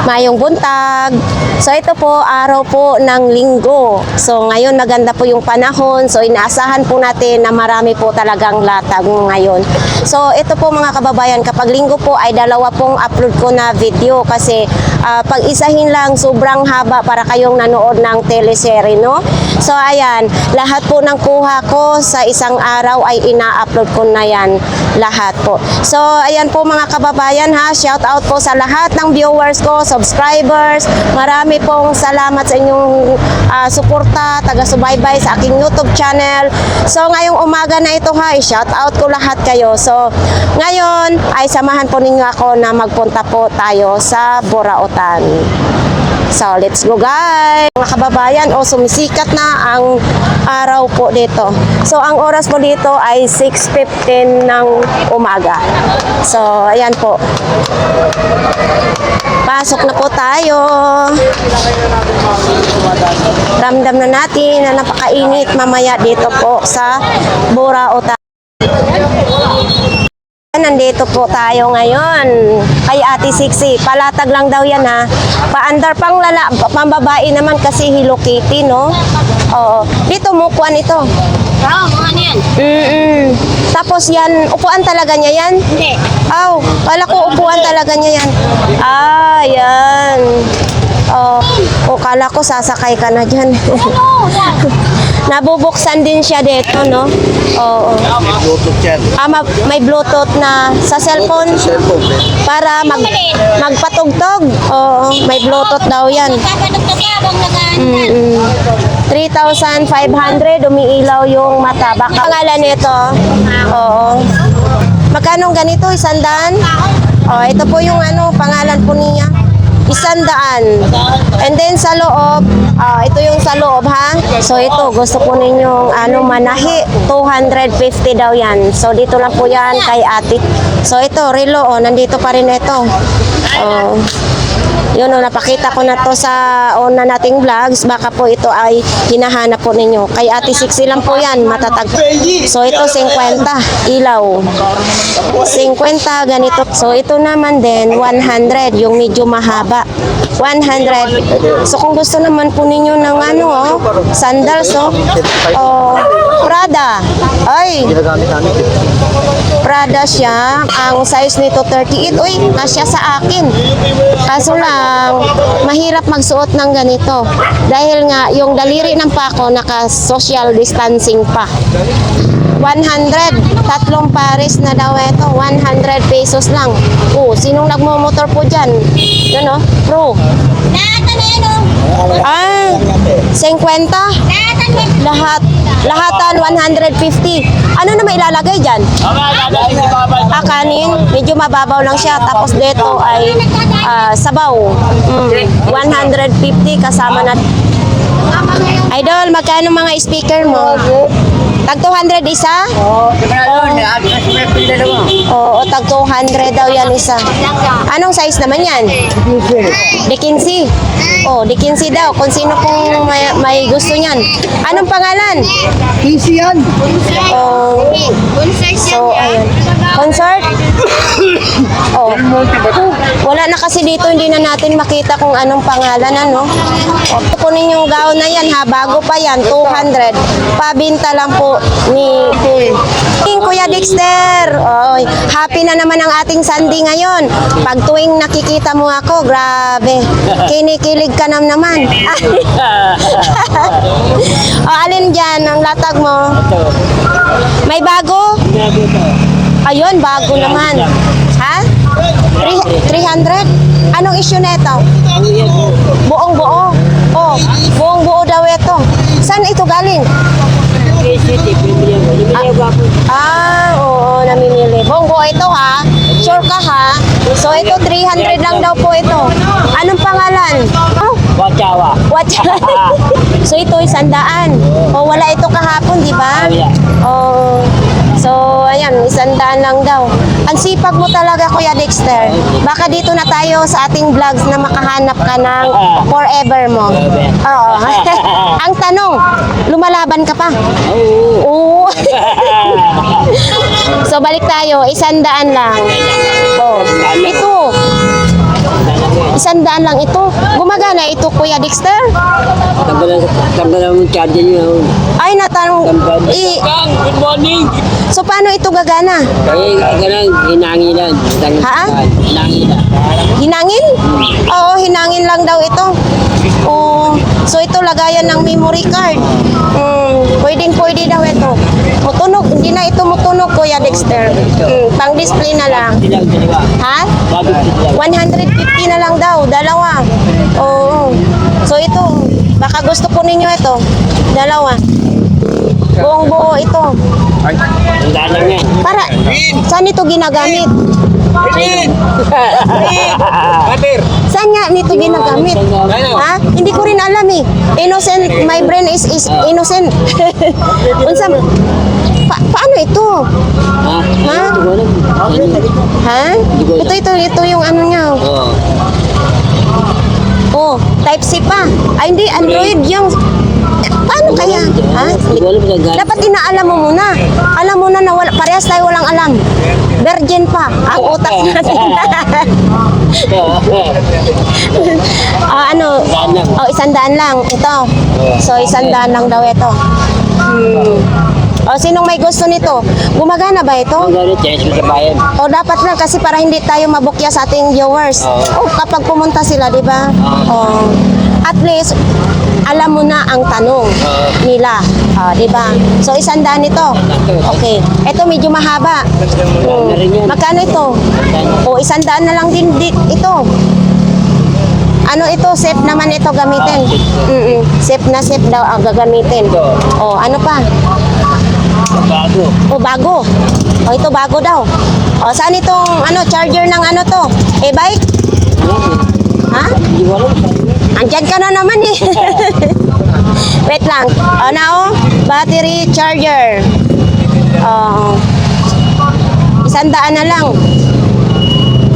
Mayong buntag. So ito po, araw po ng linggo. So ngayon maganda po yung panahon. So inaasahan po natin na marami po talagang latag ngayon. So ito po mga kababayan, kapag linggo po ay dalawa pong upload ko na video kasi pag isahin lang sobrang haba para kayong nanood ng teleserye, no? So ayan, lahat po ng kuha ko sa isang araw ay ina-upload ko na yan lahat po. So ayan po mga kababayan ha, shout out po sa lahat ng viewers ko, subscribers. Marami pong salamat sa inyong suporta, taga-subaybay sa aking YouTube channel. So ngayong umaga na ito ha, shout out ko lahat kayo. So ngayon ay samahan po ninyo ako na magpunta po tayo sa Burautan. So, let's go guys! Mga kababayan, sumisikat na ang araw po dito. So, ang oras po dito ay 6:15 ng umaga. So, ayan po. Pasok na po tayo. Ramdam na natin na napakainit mamaya dito po sa Burautan. Nandito po tayo ngayon kay Ate Siksi. Palatag lang daw yan ha. Paandar pambabae naman kasi Hello Kitty, no? Oo. Dito mukuan ito. Oo, mga yan. Tapos yan, upuan talaga niya yan? Hindi. Kala ko upuan talaga niya yan. Yan. Kala ko sasakay ka na dyan. Nabubuksan din siya dito, no? Oo. May Bluetooth yan. May Bluetooth na sa cellphone para magpatugtog. Oo, may Bluetooth daw yan. Papadugtog ka habang nagaan. 3,500 umiilaw yung mata. Baka pangalan nito. Oo. Magkano ganito? 100? Ito po yung pangalan po niya. 100. And then sa loob, ito yung sa loob ha. So ito, gusto po ninyong manahi, 250 daw yan. So dito lang po yan kay ate. So ito, relo, nandito pa rin ito. Yun, napakita ko na to sa una nating vlogs. Baka po ito ay hinahanap po ninyo. Kay Ate Siksi lang po yan, matatag. So ito 50 ilaw. 50 ganito. So ito naman din 100, yung medyo mahaba. 100. So kung gusto naman po ninyo ng sandals, Prada. Ay, Prada siya. Ang size nito 38. Uy, kasya sa akin. Kaso lang, mahirap magsuot ng ganito. Dahil nga, yung daliri ng pako naka-social distancing pa. 100. Tatlong pares na daw ito. 100 pesos lang. Sinong nagmumotor po dyan? Yan Pro. Lahatan na yan 50? Lahatan mo. Lahatan 150. Ano na may ilalagay dyan? Kanin. Medyo mababaw lang siya. Tapos dito ay sabaw. 150 kasama na. Idol, magkano mga speaker mo? Tag 200 isa? Oo, tag 200 daw yan isa. Anong size naman yan? De 15. De 15 daw. Kung sino pong may gusto niyan. Anong pangalan? Easy yan. So, ayun. Concert? Wala na kasi dito, hindi na natin makita kung anong pangalan, kunin yung gown na yan ha, bago pa yan, 200. Pabinta lang po ni Kuya Dexter. Happy na naman ang ating Sandy ngayon. Pag tuwing nakikita mo ako, grabe, kinikilig ka naman. Alin dyan ang latag mo? May bago? Ayun, bago naman. Ha? 300? Anong issue na ito? Buong buo. Buong buo daw ito. Saan ito galing? Oo, namimili. Buong buo ito ha. Sure ka ha? So ito 300 lang daw po ito. Anong pangalan? Wachawa. So ito 100. Wala ito kahapon, di ba? So ayan, 100 lang daw. Ang sipag mo talaga, Kuya Dexter. Baka dito na tayo sa ating vlogs na makahanap ka ng forever mo. Oo. Ang tanong, lumalaban ka pa? Oo. So balik tayo, 100 lang. Ito. 100 lang ito. Gumagana ito, Kuya Dexter? Tanggalan mo charger niyo. Ay, natanong. Good morning! So, paano ito gagana? Ganang hinangilan. Ha? Hinangilan. Hinangin? Oo, hinangin lang daw ito. Oh, so ito lagayan ng memory card. Pwede daw ito. Mutunog, hindi na ito mutunog, Kuya Dexter. Pang display na lang. Silang dalawa. Ha? Bago sila. 150 na lang daw, dalawa. Oo. So ito, baka gusto po ninyo ito. Dalawa. Buong buo ito. Ang dalang yan. Para, saan ito ginagamit? Saan nga nito ginagamit? Ha? Hindi ko rin alam eh. Innocent, my brain is innocent. Unsa, paano ito? Ha? Ha? Ha? Ito yung ano niya. Oo. Oh, type C pa. Ay, hindi, Android yung... Paano kaya? Ha? Dapat inaalam mo muna. Alam mo na wala, parehas tayo walang alam. Virgin pa. Ang utak natin. Ano? Oh, 100 lang. Ito. So, 100 lang daw ito. O, sinong may gusto nito? Gumagana ba ito? Ang gano'n, change mo sa bayan. O dapat lang kasi para hindi tayo mabukya sa ating viewers. Oo. Kapag pumunta sila, di ba? Oo. At least, alam mo na ang tanong nila. Di ba? So, 100 ito. Okay. Ito medyo mahaba. Na rin yan. Magkano ito? O, 100 na lang din ito. Ano ito? Safe naman ito gamitin. Safe daw ang gagamitin. O, ano pa? Bago. O, bago. O, ito bago daw. O, saan itong charger ng ano to? E-bike? Ha? Hindi ko alam. Andyan ka na naman eh. Wait lang. Battery charger. 100 na lang.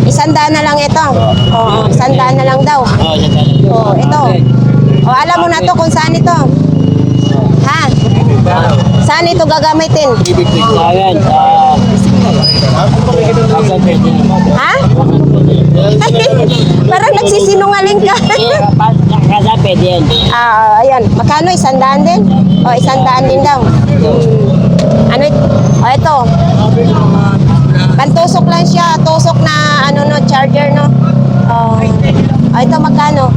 100 na lang ito. 100 na lang daw. Oo, sa dalang. Ito. Alam mo na to kung saan ito. Ha? Saan ito gagamitin? Ayan. Ha? Parang nagsisinungaling ka. Kada pwede yan. Ayan. Magkano? 100 din? 100 din daw. Ano ito? Ito. Pantusok lang siya. Tusok na charger, no? Ito magkano?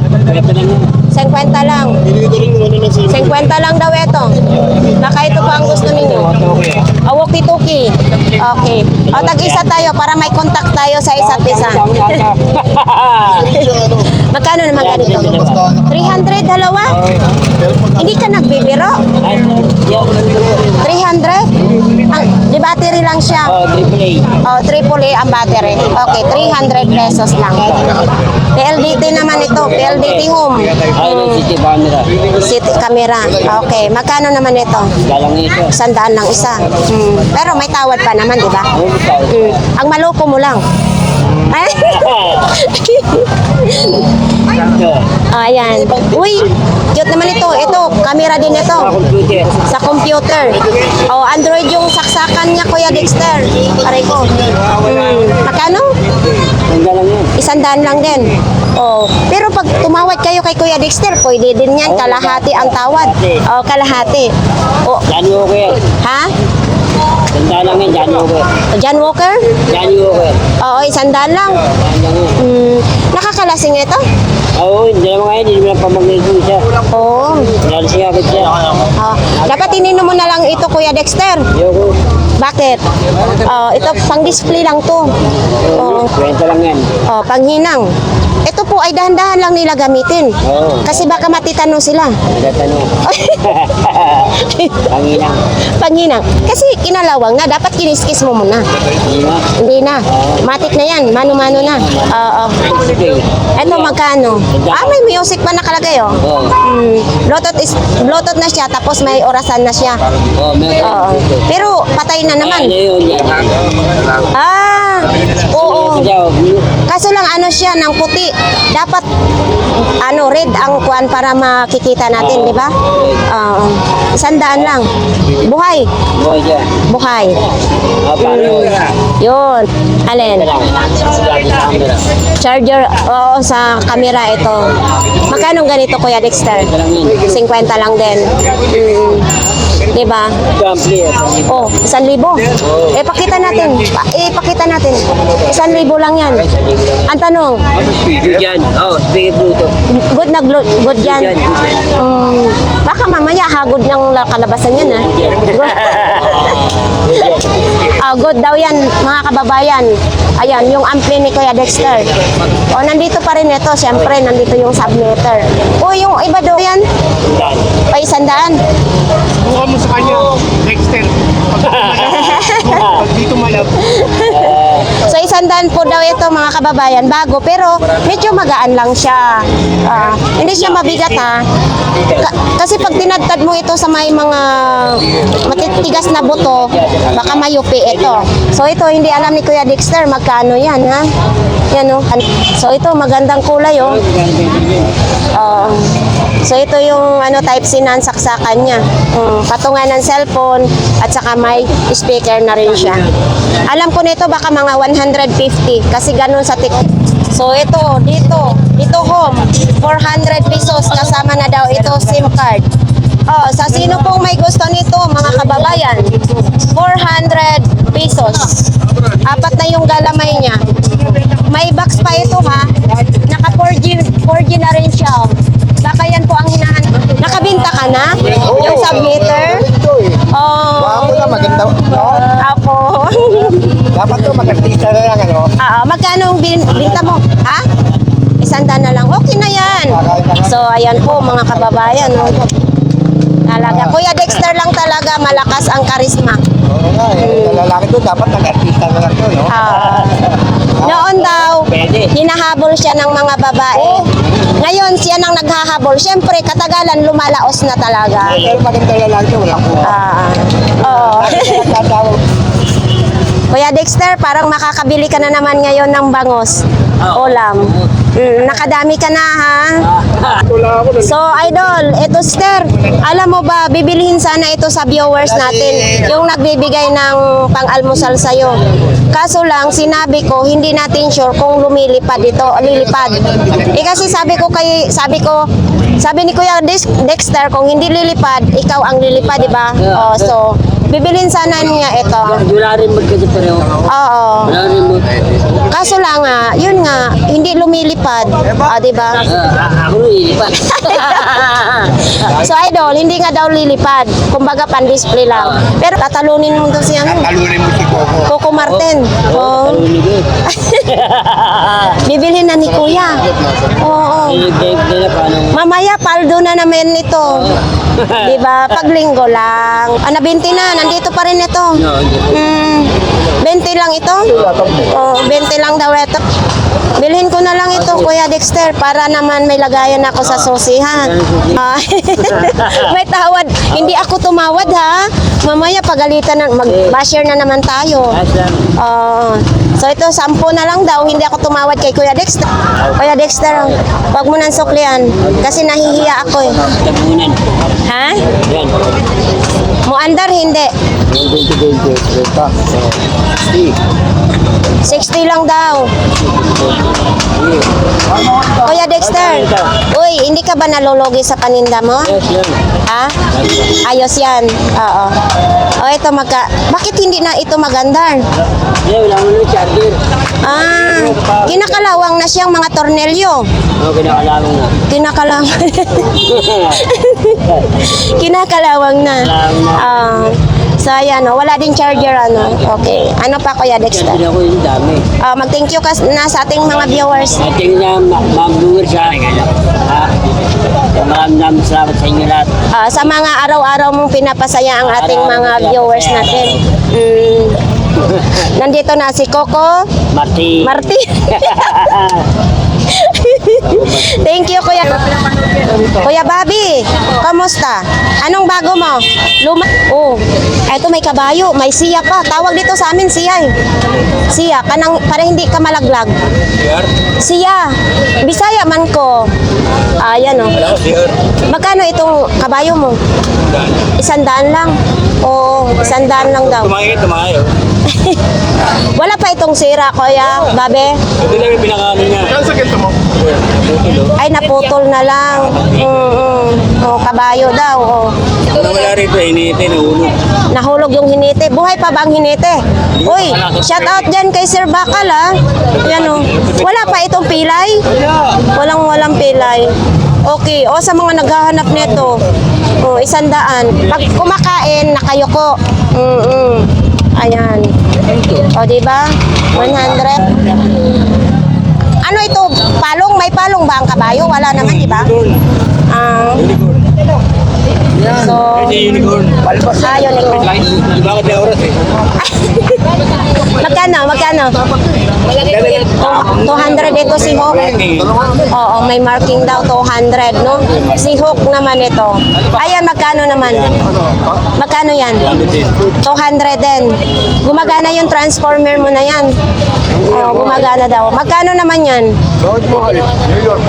Ito lang yan. 50 lang. 50 lang daw ito. Baka ito pa ang gusto ninyo. Walkie-talkie. Okay. Tag-isa tayo para may contact tayo sa isa't isa. Magkano naman ganito? 300 dalawa? Hindi ka nagbibiro? 300? Di battery lang siya. AAA ang battery. Okay, 300 pesos lang. PLDT naman ito. PLDT home. City camera. City camera. Okay, magkano naman ito? Galang ito. 100 lang isa. Pero may tawad pa naman, di ba? Ang maloko mo lang. Ay. Ayan. Uy, cute naman ito. Ito, camera din ito. Computer. Sa computer. Android yung saksakan niya, Kuya Dexter. Aray ko. Magkano? Ang galang yan. 100 lang din. Pero pag tumawad kayo kay Kuya Dexter, pwede din yan. Kalahati ang tawad. Kalahati. Johnny Walker. Ha? Tanda lang yan, Johnny Walker. John Walker? Johnny Walker. 100 lang. Tanda lang. Nakakalasing ito? Oo, hindi naman ngayon. Hindi naman pamagnitin siya. Oo. Nalasing agad siya. Dapat ininom mo na lang ito, Kuya Dexter. Ayoko. Bakit? Ito, pang-display lang to. Kwenta lang yan. Panghinang. Ito po ay dahan-dahan lang nila gamitin. Oo. Kasi baka matitanong sila. Nagtatanong. Panginang. Panghinang. Kasi kinalawang na, dapat kiniskis mo muna. Hindi na. Hindi na. Matik na yan. Mano-mano na. Sige. Ito magkano? May music pa nakalagay, Oo. Bluetooth na siya, tapos may orasan na siya. Oo, meron. Pero patay na naman. Ano yun? Oo. Siya, Kaso lang siya ng puti. Dapat red ang kuan para makikita natin, di ba? Oo. 100 lang. Buhay. Buhay dyan. Buhay. Paano? Yun. Alin? Lang. Lagi sa camera. Charger. Oo, sa camera ito. Magkano ganito, Kuya Dexter? Ito lang yun. 50 lang din. Diba? Complete. Oh, 1,000. Pakita natin. Ipakita natin. 1,000 lang yan. Ang tanong, Good yan. Oh, speaker Bluetooth. good na good yan. Baka mamaya hagod ng kalabasan yan, ha? Good daw yan, mga kababayan. Ayan, yung ampli ni Kuya Dexter. O, nandito pa rin ito. Siyempre, nandito yung submeter. O, yung iba daw yan. Ay, 100. Buka mo sa kanya, Dexter. Pag dito malap. So, 100 po daw ito, mga kababayan. Bago, pero medyo magaan lang siya. Hindi siya mabigat, ha? Kasi pag tinadtad mo ito sa may mga matitigas na buto, baka mayupi ito. So, ito, hindi alam ni Kuya Dexter magkano yan, ha? Yan, oh. So, ito, magandang kulay, oh. So, ito yung Type-C na ang saksakan niya. Patungan ng cellphone at saka may speaker na rin siya. Alam ko nito baka mga 150 kasi ganun sa So, ito, dito home, 400 pesos kasama na daw ito SIM card. Sa sino pong may gusto nito, mga kababayan, 400 pesos. Apat na yung galamay niya. May box pa ito, ha? Naka 4G na rin siya. Baka yan po ang hinahanap. Nakabinta ka na? Yung submeter? Ako na maganda. Ako. Dapat to mag-artista na lang, ano? Magkano ang binta mo? Ha? 100 na lang. Okay na yan. So, ayan po mga kababayan. Talaga. Kuya Dexter lang talaga malakas ang karisma. Oo nga, eh. Sa lalaki to, dapat mag-artista na lang to, no? Noon daw, Pwede. hinahabol siya ng mga babae. Ngayon, siya nang naghahabol. Siyempre, katagalan, lumalaos na talaga. Pero maganda lalaki to, walang kuha. Oo. Nagtatawag. Kuya Dexter, parang makakabili ka na naman ngayon ng bangos. Ulam. Nakadami ka na, ha? Wala ako. So, idol, ito, Sir, alam mo ba, bibilihin sana ito sa viewers natin, yung nagbibigay ng pang-almusal sa'yo. Kaso lang, sinabi ko, hindi natin sure kung lumilipad ito, lilipad. Kasi sabi ni Kuya Dexter, kung hindi lilipad, ikaw ang lilipad, di ba? So, bibilhin sana niya ito. Wala rin magkita pareho. Oo. Wala rin mo. Kaso lang nga, yun nga, hindi lumilipad. Di ba? Ako nililipat. So idol, hindi nga daw lilipad. Kumbaga pan-display lang. Pero tatalunin mo daw siya. Talunin mo si Coco. Coco Martin. Oh. Bibilhin na ni Kuya. Oo. Mamaya paldo na naman ito. Di ba? Paglinggo lang. Nabinti na, nandito pa rin ito. 20 lang ito? 20 lang daw ito. Bilhin ko na lang ito, Kuya Dexter, para naman may lagayan ako sa susihan. May tawad. Hindi ako tumawad, ha? Mamaya pagalitan na, mag-basher na naman tayo. So ito, 10 na lang daw. Hindi ako tumawad kay Kuya Dexter. Kuya Dexter, wag mo nang suklian. Kasi nahihiya ako, eh. Tabunan. Ha? Yan. Muandar, hindi. 60 lang daw. Kuya Dexter, uy, hindi ka ba nalulugi sa paninda mo? Yes, yan. Ha? Ayos yan. Oo. Ito bakit hindi na ito magandar? Wala mo na charger. Kinakalawang na siyang mga tornilyo. Okay, nakalawang na. Kinakalawang na. So, ayan, wala din charger, Okay. Ano pa, Kuya Dexter? Charger ako yung dami. Mag-thank you na sa ating mga viewers. Ating na mga viewers ha. Maraming salamat sa inyo lahat. Sa mga araw-araw mong pinapasaya ang ating mga viewers natin. Nandito na si Coco Marty. Thank you, Kuya. Kuya Bobby, kamusta? Anong bago mo? Luma? Oh, eto may kabayo, may siya pa. Tawag dito sa amin siya eh. Siya, para hindi ka malaglag. Siya. Bisaya man ko. Ayan oh. Magkano itong kabayo mo? 100 lang. Oo, 100 lang daw. Tumayo. Wala pa itong sira, Kuya Babe. Ito lang yung pinakaano niya. Saan sakit mo? Ay, naputol na lang. Oh, kabayo daw. Oh. Ano wala rito, hinihintay, nahulog. Nahulog yung hinite. Buhay pa ba ang hinite? Uy, shout out dyan kay Sir Bakal ha. Yan o. Wala pa itong pilay? Walang pilay. Okay. O sa mga naghahanap nito. O, 100. Pag kumakain, nakayoko. Ayan. O, diba? 100. Ano ito? Palong? May palong ba ang kabayo? Wala naman, diba? So, Kasi unicorn. ayun ito. Bakit na oras eh? Magkano? 200 ito si Hook. Oo, may marking daw 200, no? Si Hook naman ito. Ayan, magkano naman? Magkano yan? 200 din. Gumagana yung transformer mo na yan. Oo, gumagana daw. Magkano naman yan? Bakit mo kayo? New York.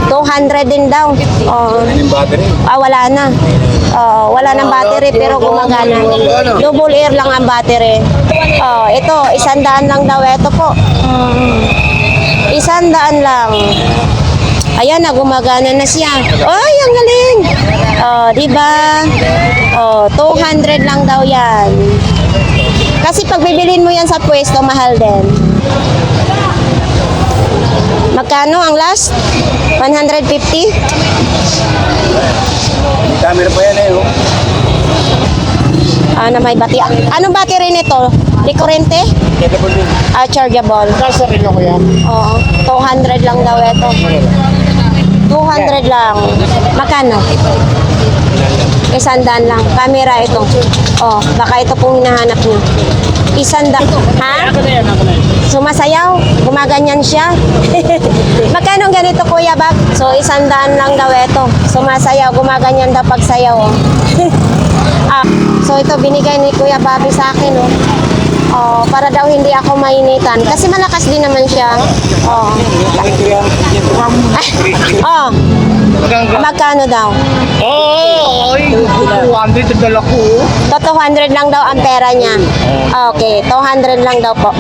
200 din daw. Oo. Yung battery? Wala na. Oo, wala ng battery pero gumagana. Double air lang ang battery. Ito, 100 lang daw. Ito po. 100 lang. Ayan na, gumagana na siya. Ay, ang galing. Di ba? 200 lang daw yan. Kasi pag bibilin mo yan sa pwesto, mahal din. Magkano ang last? 150? May camera pa yan eh. Oh. Na may bati. Anong battery nito? Likurente? Chargeable din. Chargeable. Kasa rin ako yan. Oo. 200 lang daw ito. 200 lang. Magkano? 100 lang. Camera ito. Baka ito pong hinahanap niyo. 100. Ha? Sumasayaw? Gumaganyan siya? Magkano ganito, Kuya Bab? So, 100 lang daw ito. Sumasayaw, gumaganyan daw pag sayaw. So, ito binigay ni Kuya Bobby sa akin, para daw hindi ako mainitan. Kasi malakas din naman siya. Magkano daw? Ay, 200 ang dala ko. 200 lang daw ang pera niya. Okay, 200 lang daw po.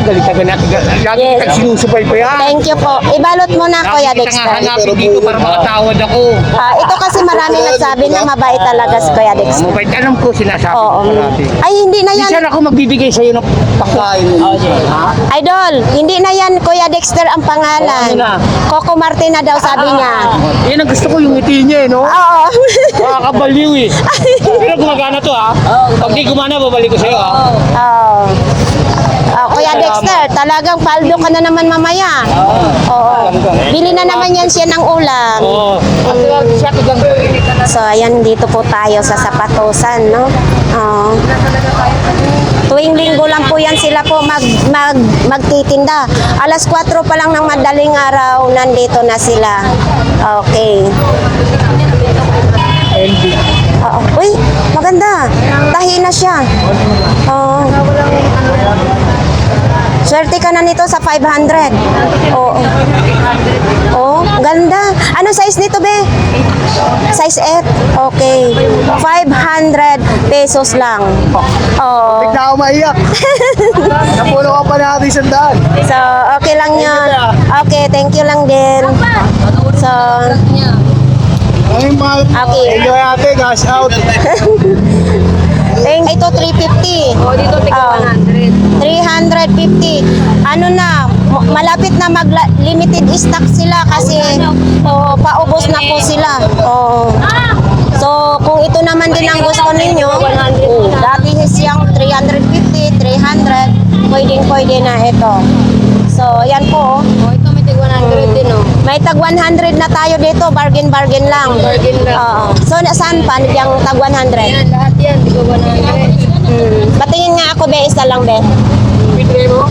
Galit ka ganat. Lagi Yes. kitang sinusupay pa yan. Thank you po. Ibalot mo na, Kuya Lagi kitang Dexter. hahanapin dito para makatawad ako. Ito kasi maraming nagsabi na mabait talaga si Kuya Dexter. Mabait, alam ko sinasabi Oo. ko parati. Ay, hindi na yan. Minsan ako magbibigay sa'yo ng pagkain. Ha? Idol, hindi na yan Kuya Dexter ang pangalan. Ano na? Coco Martina daw sabi niya. Yan ang gusto ko, yung ngiti niya eh, no? Oo. Nakakabaliw eh. Pero gumagana to ha. Pag di gumana, babalik ko sa'yo ha. Kuya Dexter, talagang paldo ka na naman mamaya. Oo. Bili na naman yan siya ng ulam. Oo. So, ayan, dito po tayo sa Sapatusan, no? Tuwing linggo lang po yan sila po magtitinda. Alas 4 pa lang ng madaling araw, nandito na sila. Okay. Uy, maganda. Tahi na siya. Swerte ka na nito sa 500. Ganda. Ano size nito, be? Size 8. Okay. 500 pesos lang. Bigla ako maiyak. Napuno ka pa natin sandaan. So, okay lang yun. Okay, thank you lang din. So, Ay, mahal. Okay. Enjoy ate, gas out. ito 350. Dito, tigwa 100. 350. Ano na, malapit na mag-limited stock sila kasi paubos na po sila. So, kung ito naman din ang gusto ninyo, dati siyang 350, 300, pwede na ito. So, yan po. Ito may tigwa 100 din, May tag 100 na tayo dito, bargain lang. Bargain lang. So, saan pa yung tag 100? Yan, lahat yan, tigwa 100. Patingin nga ako, be. Isa lang, be.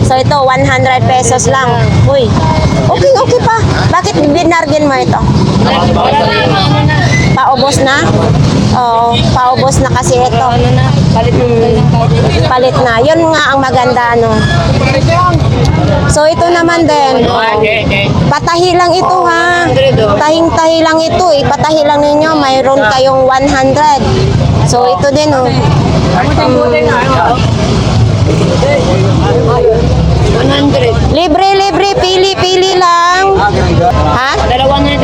So ito, 100 pesos lang. Uy. Okay, okay pa. Bakit binargin mo ito? Paubos na? Oo, paubos na kasi ito. Palit na. Yun nga ang maganda, no? So ito naman din. Patahi lang ito, ha? Tahing-tahi lang ito. Ipatahi lang ninyo. Mayroon kayong 100. So ito din, oh. 100. Libre, pili pili lang. Ha?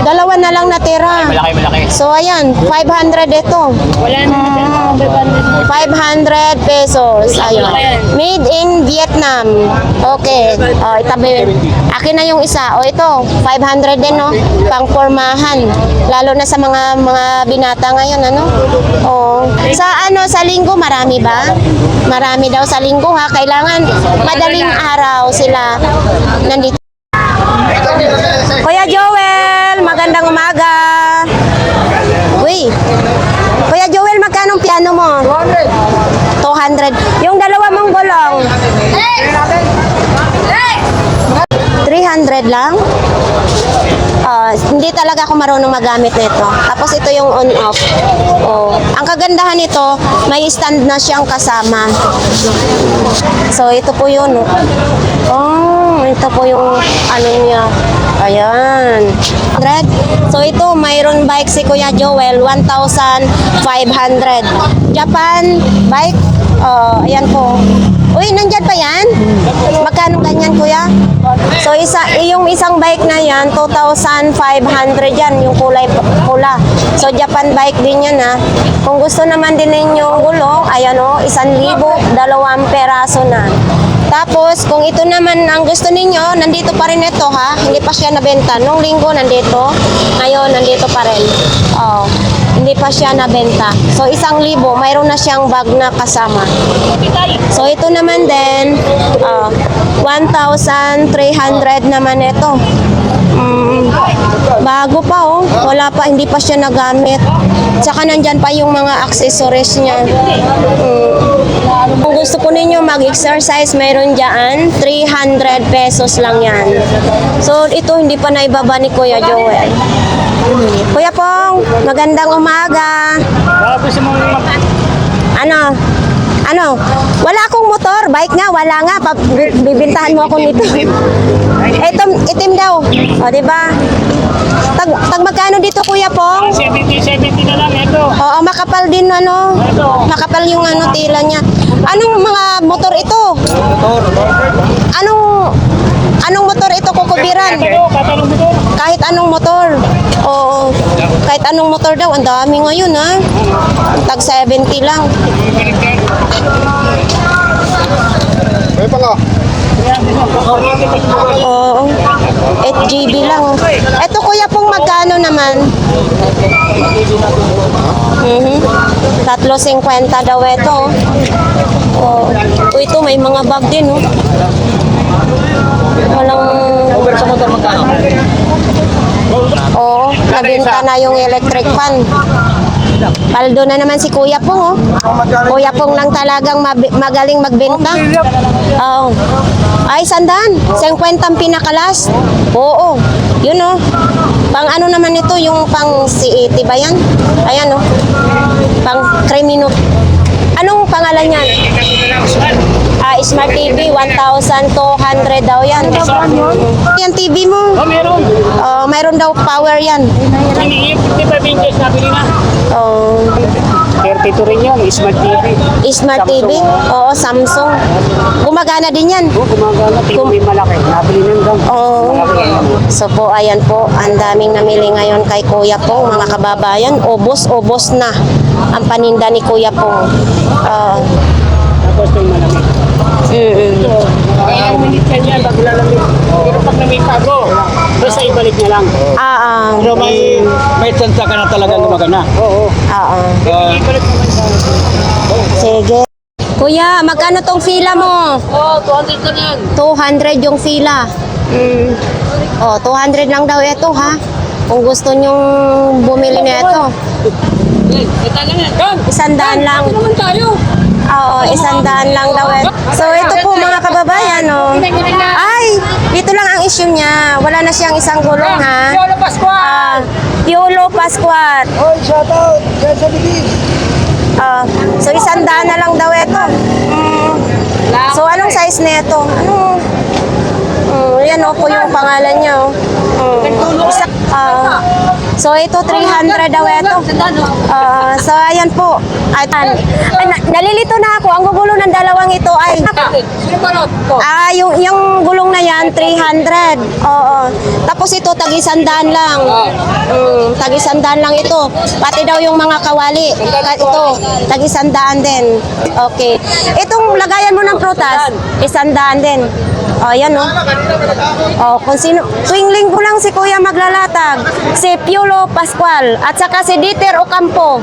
Dalawa na lang natira. Malaki. So ayan, 500 ito. Wala na. 500 pesos. Ayun. Made in Vietnam. Okay. Oh, itabi. Akin na yung isa. O ito, 500 din, no? Pangpormahan. Lalo na sa mga binata ngayon, ano? Oh. Sa linggo marami ba? Marami daw sa linggo, ha? Kailangan madaling araw sila nandito. Kuya Joel, magandang umaga. Uy. Kuya Joel, magkano piano mo? 200. Yung dalawa mong gulong? 300 lang? Hindi talaga ako marunong magamit nito. Tapos ito yung on-off. Oh. Ang kagandahan nito, may stand na siyang kasama. So, ito po yun. Oh, ito po yung ano niya. Ayan. 100. So, ito, mayroon bike si Kuya Joel, 1,500. Japan bike. Oh, ayan po. Uy, nandyan pa yan? Magkano ganyan, kuya? So, yung isang bike na yan, 2,500 yan, yung kulay pula. So, Japan bike din yan, ha. Kung gusto naman din ninyong gulong, ayan o, 1,000, 2 peraso na. Tapos, kung ito naman ang gusto ninyo, nandito pa rin ito, ha. Hindi pa siya nabenta. Nung linggo, nandito. Ngayon, nandito pa rin. Oh, hindi pa siya nabenta. So, 1,000, mayroon na siyang bag na kasama. So, ito naman din, 1,300 naman ito. Bago pa, oh. Wala pa, hindi pa siya nagamit. Tsaka nandyan pa yung mga accessories niya. Kung gusto po ninyo mag-exercise, mayroon dyan, 300 pesos lang yan. So, ito hindi pa naibaba ni Kuya Joel. Kuya Pong, magandang umaga. Ano? Wala akong motor, bike nga, wala nga. Bibintahan mo ako nito. Itim daw. O, diba? Tag magkano dito, Kuya Pong? 70 na lang ito. Oo, makapal din, ano? Makapal yung tila niya. Anong mga motor ito? Anong motor ito, kukubiran? Kahit anong motor. Oo. Kahit anong motor daw, ang dami ngayon, ha? Tag 70 lang. Oo. 8 GB lang. Ito, Kuya Pong, magkano naman? 3.50 daw ito. Oh. Ito, may mga bag din, oh. Walang... Over sa motor magkano? Oo, nabenta na yung electric fan. Paldo na naman si Kuya Pong, oh. Kuya Pong lang talagang magaling magbenta. Oo. Ay, 100. 50 ang pinakalas. Oo. Yun, oh. Pang ano naman ito, yung pang C80 ba yan? Ayan, oh. Pang Crimino. Anong pangalan yan? Smart TV, 1,200 daw yan. Yan TV mo? Oh, meron. Mayroon daw power yan. 55 inches na bili na. 32 rin yun, Smart TV. Smart TV? Oo, Samsung. Gumagana din yan. Gumagana, TV malaki. Nabili na daw. Oo. So po, ayan po, ang daming namili ngayon kay Kuya Pong, mga kababayan. Ubos na ang paninda ni Kuya Pong. Tapos yung malaki. Kaya uminit ka niya, bago lalamig. Pero pag namitago, basta ibalik niya lang. Pero may tsansa ka na talaga gumagana. Oo. Ibalik naman sa Sige. Kuya, magkano tong fila mo? 200 ka yan. 200 yung fila. 200 lang daw ito, ha? Kung gusto nyong bumili na ito. 100 lang. Naman tayo. Oo, 100 lang daw. So ito po mga kababayan, no. Ay, dito lang ang issue niya. Wala na siyang isang gulong, ha. Piolo Pascual. Oy, shout out! Diyan sa Bigis! So 100 na lang daw ito. So anong size nito? Yan po yung pangalan niya. So ito 300 daw ito. So ayan po. Nalilito na ako. Ang gugulo ng dalawang ito ay yung gulong na yan 300. Oo. Tapos ito tag-100 lang. Tag-100 lang ito. Pati daw yung mga kawali. Ito tag-100 din. Okay. Itong lagayan mo ng prutas, 100 din. Yan kung sino. Tuwing linggo lang si Kuya maglalatag. Si Piolo Pascual at saka si Dieter Ocampo.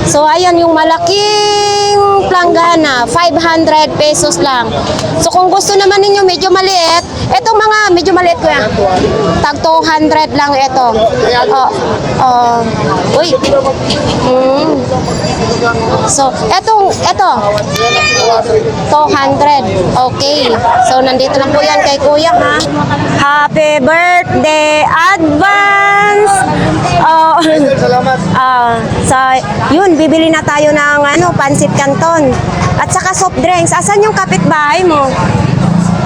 So ayan yung malaking planggana, 500 pesos lang. So kung gusto naman ninyo medyo maliit, etong mga medyo maliit Kuya. Tag 200 lang ito. Uy. So ito 200. Okay. So, nandito na po yan kay Kuya, ha? Happy birthday advance! Salamat! So, yun, bibili na tayo ng pansit canton. At saka soft drinks. Asan yung kapitbahay mo?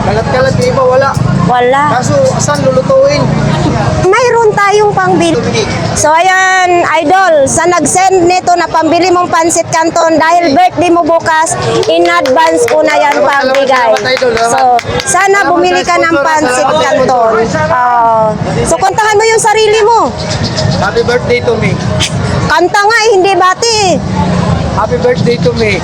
Kalat-kalat, di ba? Wala. Wala. Kaso, saan lulutuin? Mayroon tayong pangbili. So, ayan, idol, sa nag-send nito na pambili mong pansit canton dahil birthday mo bukas, in advance ko na yan pagbigay. So, sana bumili ka ng pansit canton. So, kantahan mo yung sarili mo. Happy birthday to me. Kanta nga hindi bati eh. Happy birthday to me.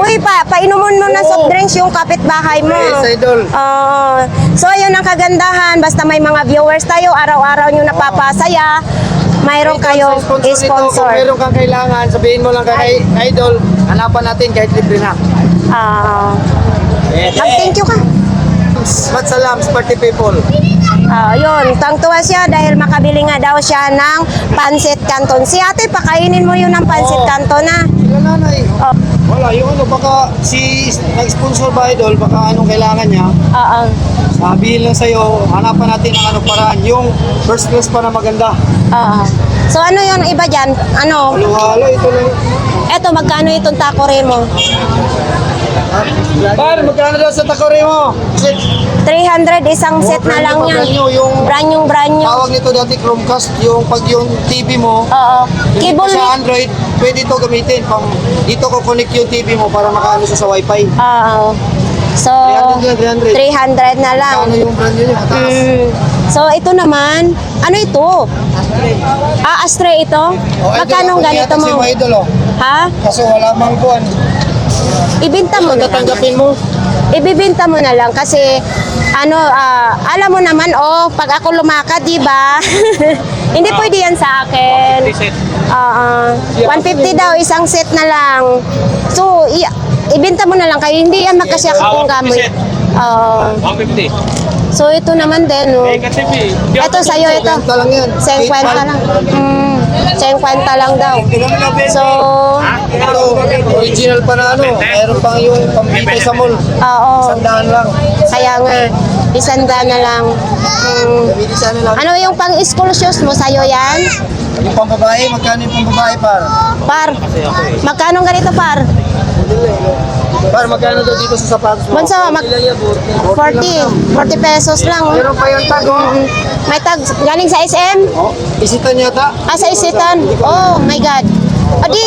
Uy, painumun mo na soft drinks yung kapitbahay mo. Yes, idol. So, ayun ang kagandahan. Basta may mga viewers tayo, araw-araw nyo napapasaya, mayroon kayong Kung sponsor. meron kang kailangan, sabihin mo lang kay idol, hanapan natin kahit libre na. Thank you ka. Mat salams, party people. Yun, tangtuwa siya dahil makabili nga daw siya ng pansit canton. Si ate, pakainin mo yun ng pansit canton na. Sila nanay. Wala, yung baka nag-sponsor ba idol, baka anong kailangan niya. Sabihin lang sa'yo, hanapan natin ang paraan. Yung first class pa na maganda. So ano yung iba dyan? Halo-halo, ito lang. Eto, magkano itong takore mo? Par, magkano daw sa takore mo? 300, isang set na lang yan. Brand new. Tawag nito dati Chromecast, yung pag yung TV mo, Cable dito sa Android, pwede ito gamitin. Dito ko connect yung TV mo para makaano sa Wi-Fi. So, 300. 300 na lang. Ano yung brand nyo? Mataas. So, ito naman, ano ito? Astray ito? Magkano ganito mo? Si idol, Ha? Kaso wala mang buwan. Ibinta mo na lang. Tatanggapin mo. Ibibinta mo na lang kasi alam mo naman pag ako lumakad, di ba? Hindi pwede yan sa akin. 150 daw isang set na lang. So, ibinta mo na lang kayo. Hindi yan magkasya kung gamoy. 150. So, ito naman din, no? Ito sa'yo, ito. 50 lang yan. 50 lang. 50 lang daw. So, Ito, original pa na mayroon pang yung pambitay sa mall. oo. 100 lang. Kaya nga, 100 na lang. Gamitin sana lang. Ano yung pang-school shoes mo? Sa'yo yan? Yung pambabae, magkano yung pambabae par? Par, magkano ganito par? Par, magkano daw dito sa sapatos mo? Bunso, 40 pesos lang. Meron pa yung tag, May tag, galing sa SM? Isitan yata. Sa Isitan? Oh my God. O di,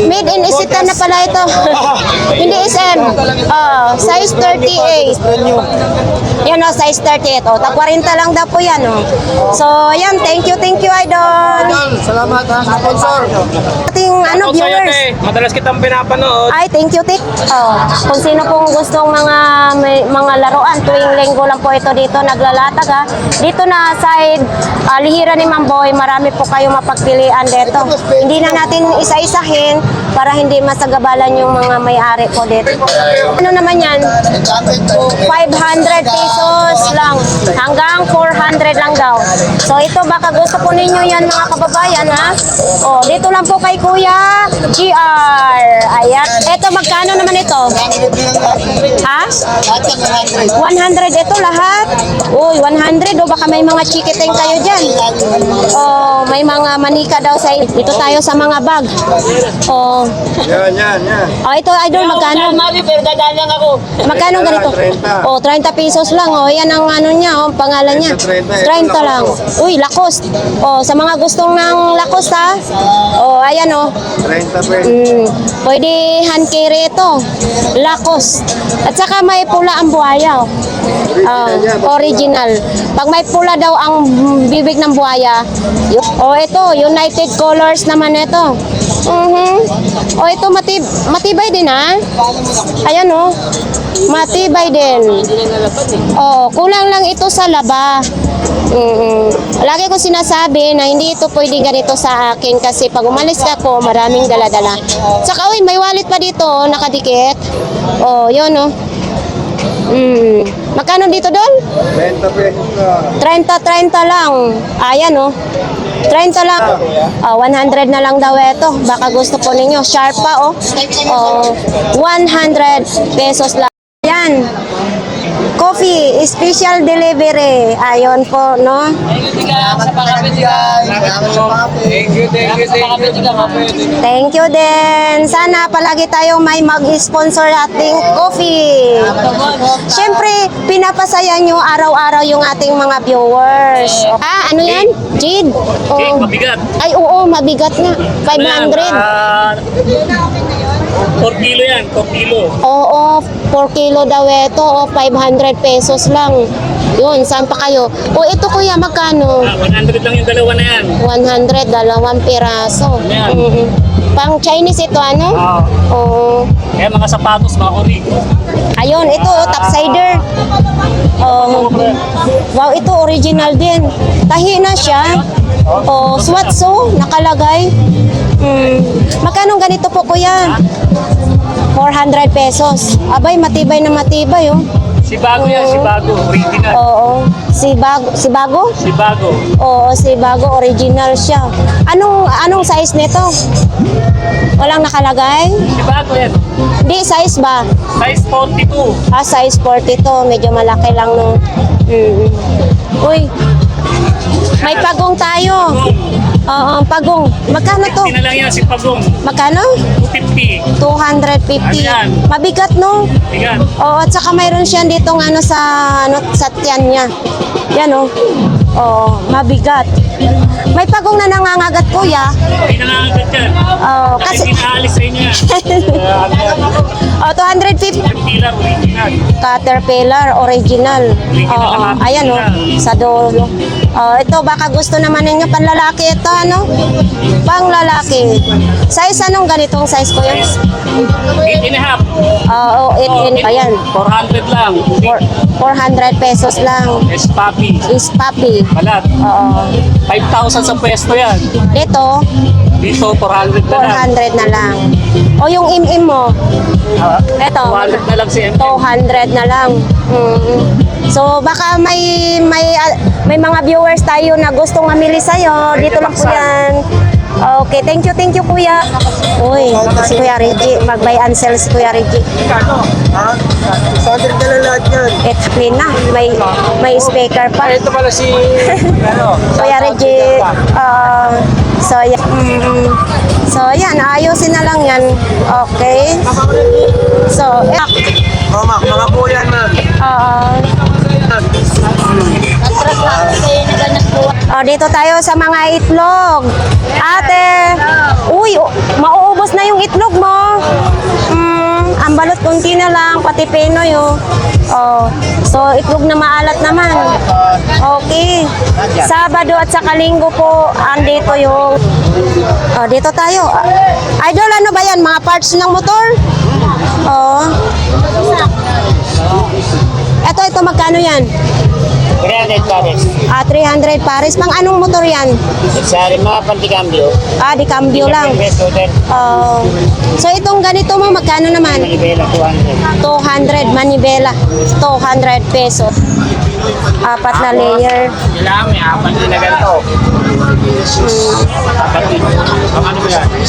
made in Isitan na pala ito. Hindi SM. Size 38. Brand new. Yan size 38. Tag 40 lang daw po yan. So, yan. Thank you, idol. Idol, salamat ha, sa sponsor. Ating viewers. Madalas kitang pinapanood. Ay, thank you, Tik. Kung sino pong gustong mga laruan, tuwing linggo lang po ito dito naglalatag ha. Dito na side Lihira ni Mamboy, marami po kayong mapagpilian dito. Hindi na natin isa-isahin para hindi masagabalan yung mga may-ari po dito. Ano naman yan? 500 pesos lang. Hanggang 400 lang daw. So ito baka gusto po ninyo yan mga kababayan ha. Oh, dito lang po kay Kuya GR. Ayan. Ito, magkano naman ito? Ha? 100 ito lahat. Uy, 100. O baka may mga chikiting kayo dyan. Oh, may mga manika daw sa dito tayo sa mga bag. Oh. Yan. Oh, ito idol, magkano? Mami, pero dadaan lang ako. Magkano ganito? 30. Oh, 30 pesos lang. Oh, yan ang ano niya, oh, pangalan niya. 30 lang. Uy, Lacoste. Oh, sa mga gustong ng Lacoste ha. Oh, ayan oh. 30 pesos. Pwede hand carry ito. Lacoste. At saka may pula ang buhaya. Oh. Original. Pag may pula daw ang bibig ng buhaya. Oh, ito, United Colors naman ito. Oh, ito matibay din ha. Ayan oh. Matibay din. Oh, kulang lang ito sa laba. Lagi ko sinasabi na hindi ito pwede ganito sa akin kasi pag umalis ako, maraming dala-dala. Saka, uy, may wallet pa dito, nakadikit. Oh, yun, oh. Magkano dito, Dol? 30 pesos ka. 30 lang. Ayan, oh. 30 lang. 100 na lang daw ito. Baka gusto po ninyo. Sharp pa, oh. 100 pesos lang. Yan. Coffee, special delivery. Ayon po, no? Sa pakapit ka. Thank you. Thank you din. Sana palagi tayong may mag-sponsor ating coffee. Siyempre, pinapasaya nyo araw-araw yung ating mga viewers. Ah, ano yan? Jade? Cake, mabigat. Ay, oo, mabigat na. 500. 4 kilo yan, 4 kilo. Oo, 4 kilo daw ito. O, 500 pesos lang. Yun, saan pa kayo? O, ito kuya, magkano? 100 lang yung dalawa na yan. 100, 2 piraso. Yan. Pang Chinese ito, ano? Oo. Kaya mga sapatos, mga ori. Ayun, ito, topsider. Wow, ito original din. Tahi na siya. Swatso, nakalagay. Magkano ganito po, kuya? 400 pesos. Abay, matibay na matibay, oh. Si Bago yan, si Bago. Original. Oo. Si Bago? Si Bago. Oo, si Bago, original siya. Anong size nito? Walang nakalagay? Si Bago yan. Di, size ba? Size 42. Size 42. Medyo malaki lang, no? Uy, may pagong tayo. Oo, pagong. Magkano to? 50 na lang yan, si Pagong. Magkano? 250. 250. Ayan. Mabigat, no? Bigat. Oo, at saka mayroon siya dito sa tiyan niya. Yan, oh. Oo, mabigat. May pagong na nangangagat, kuya. Hindi na lang agad yan. Oo, Kasi kasi... pinaalis sa inyo yan. 250. Caterpillar, original. Caterpillar, original. Original Oo, ang ayan, oh. Sa dulo. Ito, baka gusto naman ninyo panlalaki ito, ano? Panglalaki. Size, anong ganitong size, kuya? 8.5. Oo, ayan. 400 lang. 400 pesos lang. Es papi. Is papi. Balat. Oo. 5,000 sa pwesto yan. Ito, Dito, 400 na lang. 400 na lang. O yung im-im mo, ito, 200 na lang si M. 200 na lang. So baka may mga viewers tayo na gustong mamili sa'yo. Dito lang po yan. Okay, thank you kuya. Uy, si Kuya Reggie, mag-buy and sell si Kuya Reggie. Ha? 100 na lang lahat yan. Ito clean na, may speaker pa. Ito pala si... Kuya Reggie, so yan, ayusin na lang yan. Okay. So, Mama, mga buyan na. Dito tayo sa mga itlog. Ate, uy, mauubos na yung itlog mo. Ang balot konti na lang, pati penoy, oh. So, itlog na maalat naman. Okay. Sabado at saka Linggo po, andito yung... dito tayo. Idol, ano ba yan? Mga parts ng motor? Ito, magkano yan? 300 pares. 300 pares. Pang anong motor yan? Sa mga pantikambyo. Di cambio lang. So itong ganito mo, magkano naman? Manibela 200. 200 manibela. 200 pesos. 4 na layer. Kailangan may 4 na ganito.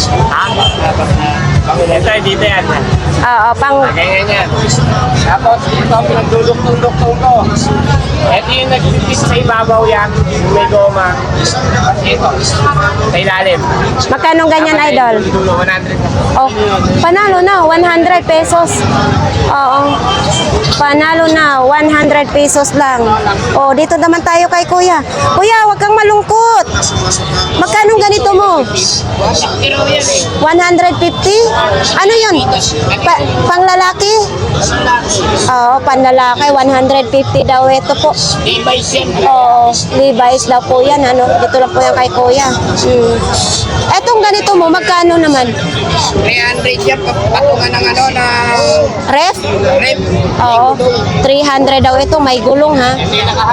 Ha? Ito, dito yan. Oo, pang... Ganyan yan. Tapos ito, pinagdulok-tulok ko. Ito yung nagpipis sa ibabaw yan. Yung may goma. Tapos ito, sa ilalim. Magkano ganyan, idol? Dulo, 100. Oh, panalo na, 100 pesos. Oo. Panalo na, 100 pesos lang. Oh, dito naman tayo kay Kuya. Kuya, wag kang malungkot. Magkano ganito mo? Pero yan eh. 150? Ano yun? Panglalaki? Oo, panlalaki. 150 daw ito po. Levi's yan. Oo, Levi's daw po yan. Ano? Dito lang po yan kay Kuya. Etong ganito mo, magkano naman? 300 yan. Patungan ng ano na Ref? rep. Oo, 300 daw ito. May gulong ha.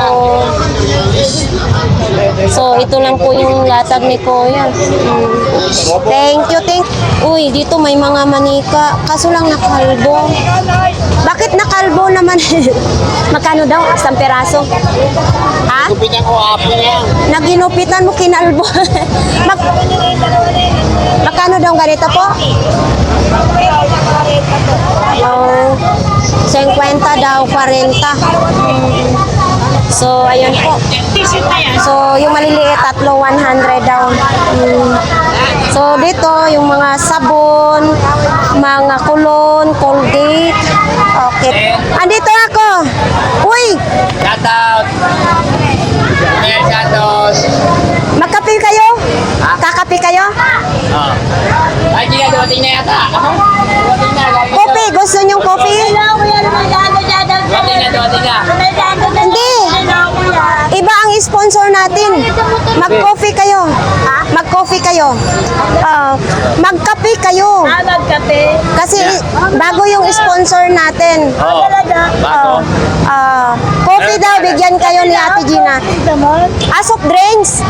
Oo. So, ito lang po yung latag ni Kuya. Thank you, thank. Uy, dito may mga manika. Kaso lang nakalbo. Bakit nakalbo naman? Magkano daw? Isang peraso? Ha? Kupitan ko apo niya. Naginupitan mo, kinalbo. Magkano daw ganito po? Oh, 50 daw, 40. So, ayun po. So, yung maliliit, tatlo, 100 daw. So, dito, yung mga sabon, mga kulon, Colgate. Okay. Andito ako. Uy, Shout out. Ayan, shout out. magkape kayo? Kakape kayo? Oh. Ay, di na, dumating na yata. Dumating na. galing na. Kopi, gusto niyong kopi? Dumating na. Hindi. Iba ang sponsor natin. Mag-coffee kayo. Mag-coffee kayo. Mag-kape kayo. Magkape. Kasi bago yung sponsor natin. Oh. Bago. Coffee daw, bigyan kayo ni Ate Gina. Soft drinks.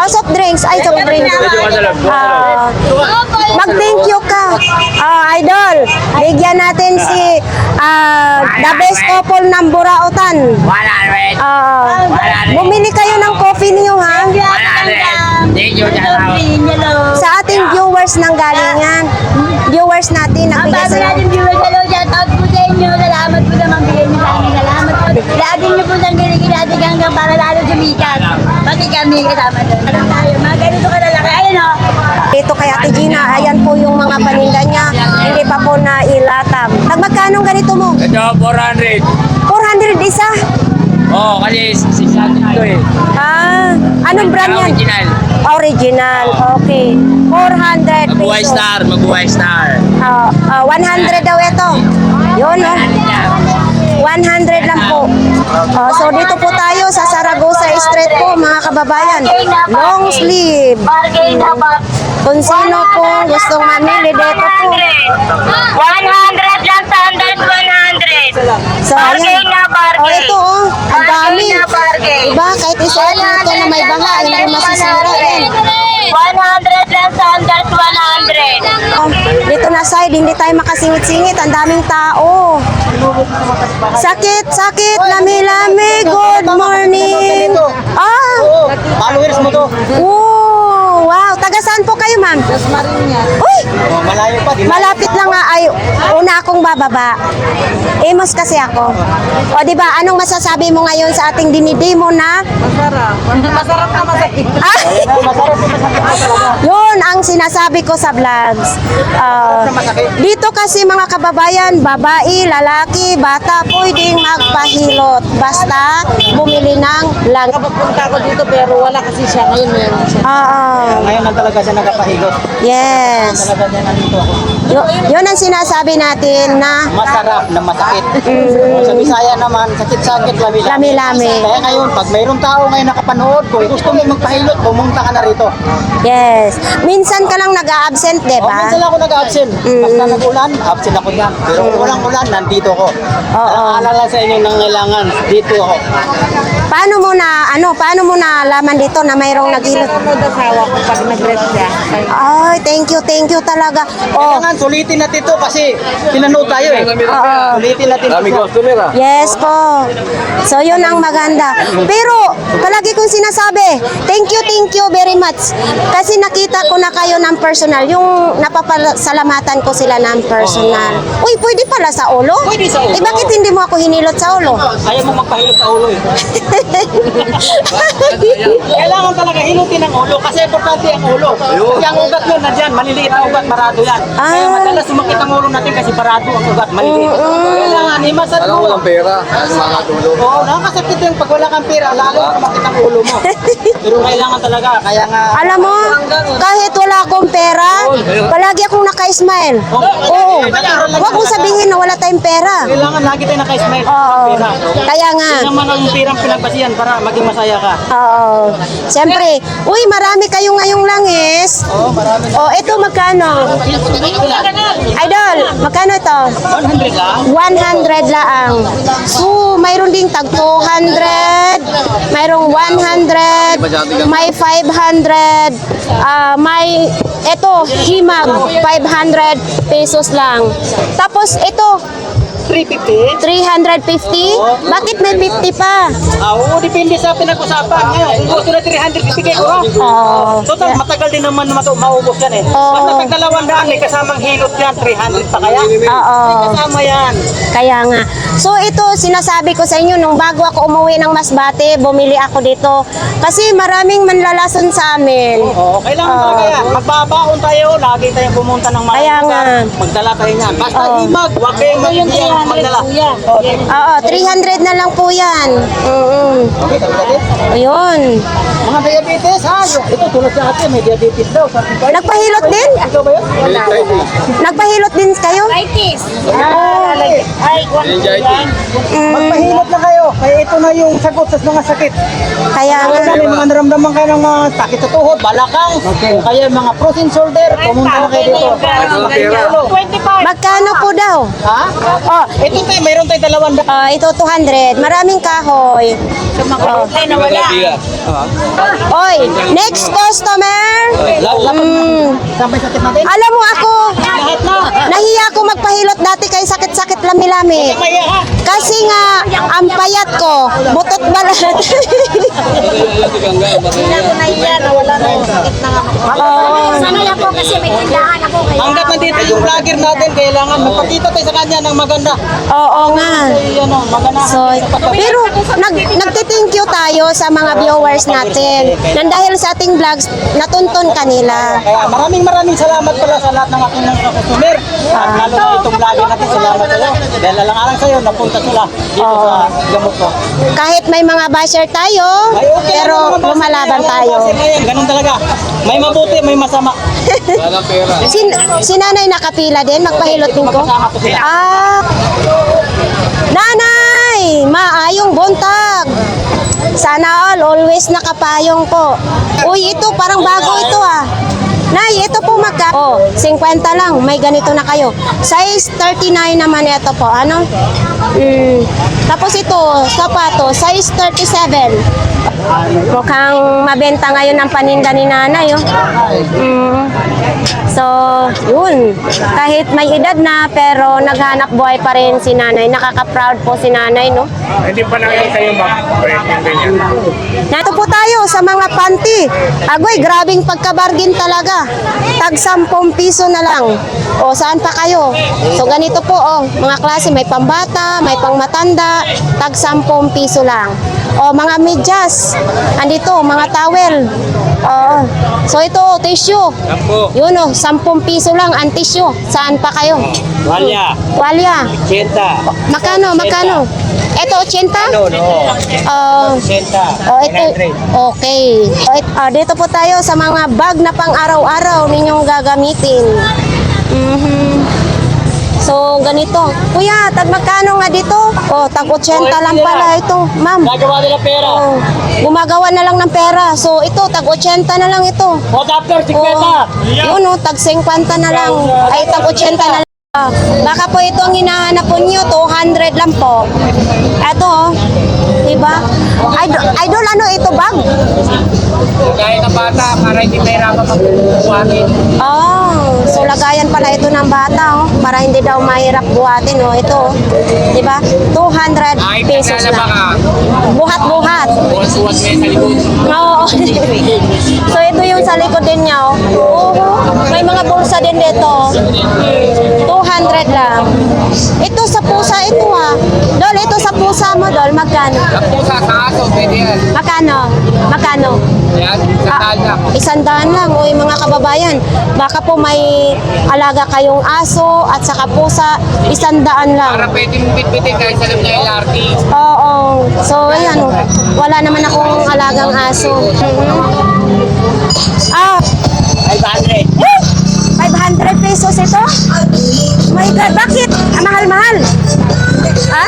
Soft drinks. Ay, soft drinks. Mag-thank you ka. Idol, bigyan natin si the best couple ng Burautan. 100. Bumili kayo ng coffee niyo ha. 100. Thank you, shout out. Sa ating viewers ng galingan. Viewers natin nagbigay sa Natin viewers, hello, shout out po sa inyo. Salamat po naman bigay niyo sa amin. Salamat po. Lagi niyo po ng ginigilati hanggang para lalo sumikat. Pati kami kasama doon. Ano tayo, mga ganito kalalaki. Ayun o. Dito kay Ate Gina, ayan po yung mga paninda niya. Hindi pa po na ilatam. Magkano ganito mo? Ito, 400. 400 isa? Oh, kasi sisyatin ito eh. Anong brand yan? Original. Original, okay. 400 Mag-buhay pesos. star, mag-buhay star. 100 daw ito. Yun, no? 100 lang po. So dito po tayo sa Saragosa Street po, mga kababayan. Long sleeve. Bargain na ba? Kung sino po gustong mamili, dito po. 100 lang, standard 100. So, ayan. Oh, ito oh. Ang dami. Diba? Kahit isuot mo ito na may baha, hindi masisira yan. 100 lang, standard 100. Oh, dito na side, hindi tayo makasingit-singit. Ang daming tao. Sakit, sakit, lami-lami. Good morning. Followers mo to. Oh, wow. Taga saan po kayo, ma'am? Uy, Malayo pa. malapit lang nga. Ay, una akong bababa. Emos kasi ako. O, di ba? Anong masasabi mo ngayon sa ating dinidemo na? Masarap na masakit. Yun ang sinasabi ko sa vlogs. Dito kasi mga kababayan, babae, lalaki, bata, pwedeng magpahilot. Basta bumili ng lang. Punta ako dito pero wala kasi siya. Ngayon meron siya. Ngayon lang talaga siya nagpahilot. Yes. Talaga niya nandito ako. Yun ang sinasabi natin na Masarap na masakit. Sa Bisaya naman, sakit-sakit, lami-lami. Lami-lami. Kaya ngayon, pag mayroong tao ngayon nakapanood, kung gusto mo magpahilot, pumunta ka na rito. yes. Minsan ka lang nag-a-absent, di O, ba? minsan lang ako nag-absent. Basta nag-ulan, absent ako dyan. Pero kung walang ulan, nandito ako. Naalala sa inyo ng kailangan, dito ako. Paano mo na alaman dito na mayroong naghilot? Ano daw sawa ko pag nag-rest siya? Ay, thank you talaga. Oh, Kailangan sulitin natin ito kasi tinanong tayo eh. Sulitin natin ito. yes po. So, yun ang maganda. Pero, palagi kong sinasabi, thank you very much. Kasi nakita ko na kayo ng personal. Yung napapasalamatan ko sila ng personal. Uy, pwede pala sa ulo? Pwede sa ulo. Eh, bakit hindi mo ako hinilot sa ulo? Ayaw mo magpahilot sa ulo eh. Kailangan talaga hilutin ang ulo kasi importante ang ulo. Kasi ang ugat yun nandyan, maliliit na ugat, barado yan. Kaya Ah. madalas sumakit ang ulo natin kasi barado ang ugat, maliliit. Kailangan imasad mo. Walang pera, sumakatulog. Oo, nakakasakit yung pag wala kang pera, lalo sumakit ang ulo mo. Pero kailangan talaga, kaya nga. Alam mo, kahit wala akong pera, palagi akong naka-smile. Oo. Huwag mong sabihin na wala tayong pera. Kailangan lagi tayo naka-smile. Oo. Pera. Kaya nga. Yun naman ang pirang pinagbasihan para maging masaya ka. Oo. Siyempre, uy, marami kayo ngayong langis. Oo, marami. Oh, ito magkano? Idol, magkano ito? 100 lang. 100 laang. So, mayroon ding tag 200, mayroong 100, may 500, may ito, himag, 500 pesos lang. Tapos ito, 350. 350? Bakit may 50 pa? Oo, depende sa pinag-usapan. Ngayon, kung gusto na 300, ibigay ko. Oo. Total, matagal din naman na maubos yan eh. Oo. Basta pag 200, may kasamang hilot yan, 300 pa kaya? Oo. Kasama yan. Kaya nga. So ito, sinasabi ko sa inyo, nung bago ako umuwi ng Masbate, bumili ako dito. Kasi maraming manlalason sa amin. Oo, kailangan talaga yan. Magbabaon tayo, lagi tayong pumunta ng mga Kaya lugar. nga. Magdala tayo niyan. Basta Oo. himag, huwag kayong magiging magdala. Oo, 300 na lang po yan. Okay, kapatid. Ayun. Mga diabetes ha, ito tulad sa atin, may diabetes daw. Nagpahilot din? Ikaw ba yun? Nagpahilot din kayo? Magpahilot na kayo, kaya ito na yung sagot sa mga sakit. Kaya nga. Kaya may mga naramdaman kayo ng mga sakit sa tuhod, balakang, o kaya mga frozen shoulder, pumunta na kayo dito. Magkano po daw? Ha? Oh, Ito tayo, mayroon tayo 200. ito 200. Maraming kahoy. Oh. Oy, next customer. Sabay sakit natin. Alam mo ako, Lahat na. nahiya ako magpahilot dati kay sakit-sakit lami-lami. Maya ha. Kasi nga, ang payat ko, butot balat. Sanay ako kasi may tindahan ako. Kaya Hanggat nandito yung vlogger natin, kailangan magpakita tayo sa kanya ng maganda. Oo nga. Ano, maganda. So, pero nagti-thank you tayo sa mga viewers natin. Nang dahil sa ating vlogs, natuntun kanila. Kaya maraming salamat pala sa lahat ng aking mga customer. At lalo na itong vlogger natin, salamat sa'yo. Dahil alang-alang sa'yo, napunta sila dito sa gamot ko. Kahit may mga basher tayo, Ay, okay pero lang naman, lumalaban boss. tayo. Kasi ngayon, ganun talaga. May mabuti, may masama. Walang pera. Si nanay nakapila din, magpahilot din ko. Magkasama po sila. Nanay! Maayong buntag! Sana always nakapayong po. Uy, ito parang bago ito ah. Nay, ito po Oh, 50 lang. May ganito na kayo. Size 39 naman ito po. Ano? Tapos ito, sapato, size 37. Mukhang mabenta ngayon ang paninda ni nanay, oh. So, yun. Kahit may edad na, pero naghanap buhay pa rin si nanay. Nakaka-proud po si nanay, no? Hindi pa nakita yung ganyan. Nato po tayo sa mga panty. Agoy, grabing pagkabargin talaga. Tag 10 piso na lang. O, saan pa kayo? So, ganito po, oh. Mga klase, may pambata, may pangmatanda. Tag 10 piso lang. O, mga medyas. Andito, mga towel. Oo. So, ito, tissue. Yun, oh. 10 piso lang ang tissue. Saan pa kayo? Walya. Walya. 80. Makano? Ito, 80? No. Oh, 80. oh, ito. Okay. Dito po tayo sa mga bag na pang araw-araw ninyong gagamitin. So, ganito. Kuya, tag magkano nga dito? Oh, tag 80 lang pala ito, ma'am. Nagawa nila pera. Oh, gumagawa na lang ng pera. So, ito, tag 80 na lang ito. O, after 50. Oh, yun oh, tag 50 na lang. Ay, tag 80 na lang. Baka po ito ang hinahanap po nyo, 200 lang po. Ito oh, diba? Idol, ano ito bag? Kahit na bata, para hindi mahirapan magbubuhangin. Oh, kababayan pala ito ng bata, oh, para hindi daw mahirap buhatin, oh. Ito, oh. Di ba? 200 Kahit pesos naglalaba ka, lang. Buhat-buhat. buwas-buwas mo sa likod. Oo. So ito yung sa likod din niya, oh. Oo. May mga bulsa din dito. 200 lang. Ito sa pusa ito, ah. Dol, ito sa pusa mo, Dol, magkano? Ang pusa sa aso, pwede yan. Magkano? Magkano? Yan, sa na. 100 lang, o mga kababayan. Baka po may alaga kayong aso at saka pusa, 100 lang. Para pwede mong bitbitin kahit sa loob ng LRT. Oo. So, ayan, oh. Wala naman akong alagang aso. Ah, 500. 500 pesos ito? My God, bakit? Ah, mahal-mahal. Ha?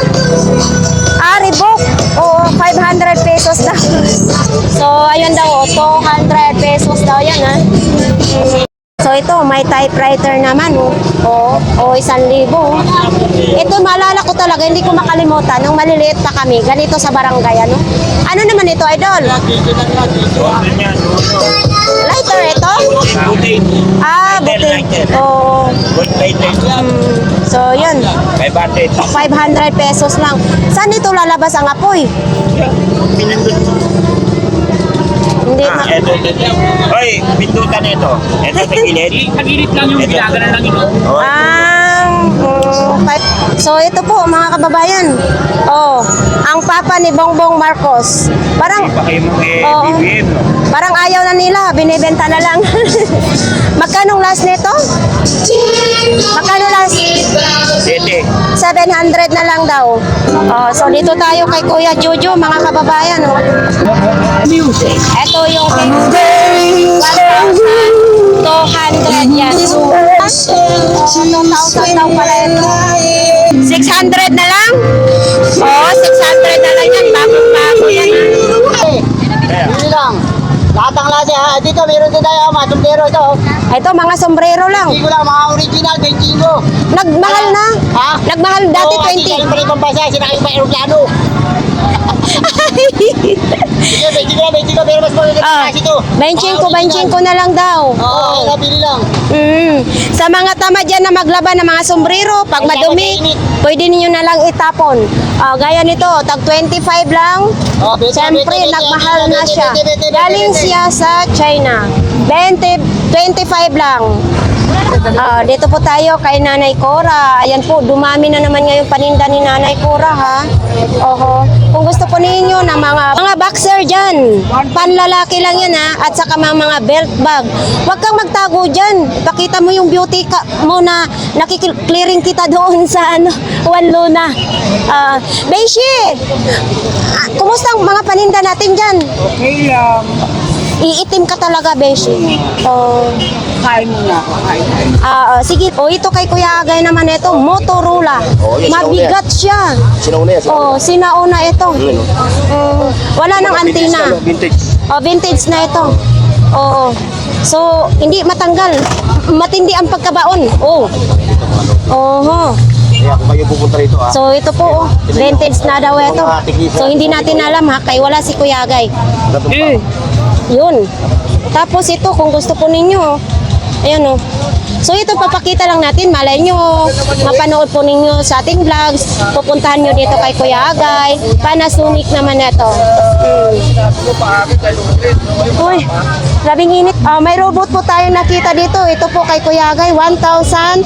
Ah, Reebok. Oo, 500 pesos daw. So, ayun daw, 200 pesos daw yan, ha? So, ito, may typewriter naman, oh. Oo, 1,000. Ito, maalala ko talaga, hindi ko makalimutan. Nung maliliit pa kami, ganito sa barangay, ano? Ano naman ito, Idol? Lighter ito? Ah, buti. Oo. So, yun. 500 pesos lang. Saan ito lalabas ang apoy? Hindi na. Ito. Hoy, pindutan ito. Ito sa gilid. Sa gilid lang yung ginagalan lang ito. So ito po mga kababayan. Oh, ang papa ni Bongbong Marcos. Parang Pa kayo mong Oo. BBM, no? parang ayaw na nila, binibenta na lang. Magkano last nito? Magkano last? 7. 700 na lang daw. Oh, so dito tayo kay Kuya Jojo, mga kababayan, oh. Ito yung 1,200 yan. 2,000 daw pala ito. 600 na lang? Oo, 600 na lang yan. Bagong-bago yan. Bili lang. Lahat ng klase ha. Dito meron din tayo mga sombrero ito. Ito, mga sombrero lang. Hindi ko lang mga original 25. Nagmahal na. Ha? Nagmahal dati Oo, kasi galing pa rin pang basa. Sinakay pa aeroplano. Sige, 25 pero mas maganda Ah, kasi ito. 25 na lang daw. Oo, nabili lang. Sa mga tamad dyan na maglaba ng mga sombrero, pag madumi, pwede ninyo na lang itapon. Gaya nito, tag 25 lang. Oh, bete, Siyempre, bete, bete, nagmahal bete, na bete, siya. bete, bete, Galing bete. siya sa China. 25 lang. Dito po tayo kay Nanay Cora. Ayan po, dumami na naman ngayon paninda ni Nanay Cora, ha? Oho. Kung gusto po ninyo na mga boxer dyan, panlalaki lang yan, ha? At saka mga belt bag. Huwag kang magtago dyan. Pakita mo yung beauty mo na nakiklearing kita doon sa Juan Luna. Beishi! Kumusta ang mga paninda natin dyan? Okay lang. Iitim ka talaga, Beshi. Oh. Kain muna ako. Kain. Sige, ito kay Kuya Agay naman ito, Motorola. Oh, yes, Mabigat siya. Sinauna yan. Oh, sinauna ito. Wala nang antina. Vintage. Oh, vintage na ito. Oo. So, hindi matanggal. Matindi ang pagkabaon. Oh. Oho. Kaya kung kayo pupunta rito ha. So, ito po, oh. Vintage na daw ito. So, hindi natin alam ha, kay wala si Kuya Agay. Yun. Tapos ito, kung gusto po ninyo, ayan o. So ito, papakita lang natin, malay nyo, mapanood po ninyo sa ating vlogs, pupuntahan nyo dito kay Kuya Agay, Panasonic naman ito. Uy, grabing init. May robot po tayo nakita dito, ito po kay Kuya Agay, 1,500.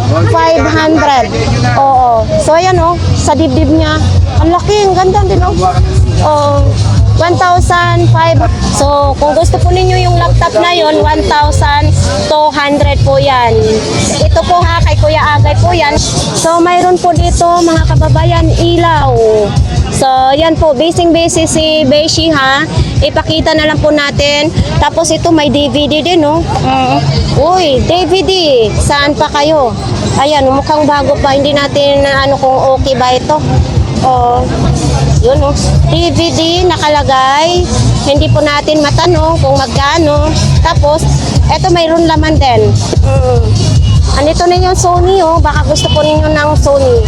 Oo. So ayan o, sa dibdib niya, ang laki, ang ganda din o. Oo. 1,500. So, kung gusto po ninyo yung laptop na yon, 1,200 po yan. Ito po ha, kay Kuya Agay po yan. So, mayroon po dito mga kababayan, ilaw. So, yan po, basing-base si Beshi ha. Ipakita na lang po natin. Tapos ito, may DVD din, no? Uy, DVD. Saan pa kayo? Ayan, mukhang bago pa. Hindi natin ano kung okay ba ito. Oh, yun oh. DVD nakalagay. Hindi po natin matanong kung magkano. Tapos, eto mayroon laman din. Andito na yung Sony oh. Baka gusto po ninyo ng Sony.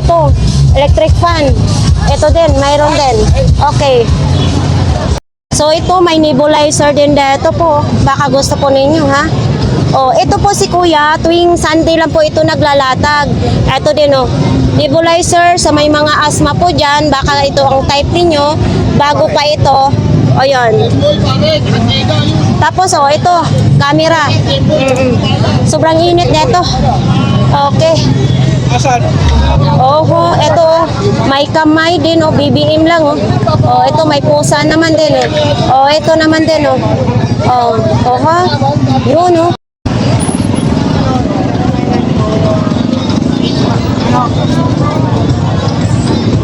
Ito, electric fan. Ito din, mayroon din. Okay. So ito, may nebulizer din dito po. Baka gusto po ninyo ha. Oh, ito po si Kuya, tuwing Sunday lang po ito naglalatag. Ito din oh. Nebulizer sa may mga asthma po dyan, baka ito ang type ninyo, bago pa ito. O yun. Tapos oh, ito, camera. Sobrang init nito. Okay. Oho, ito may kamay din oh, BBM lang oh. Oh, ito may pusa naman din oh. Oh, ito naman din oh. Oh, oho. Yun oh.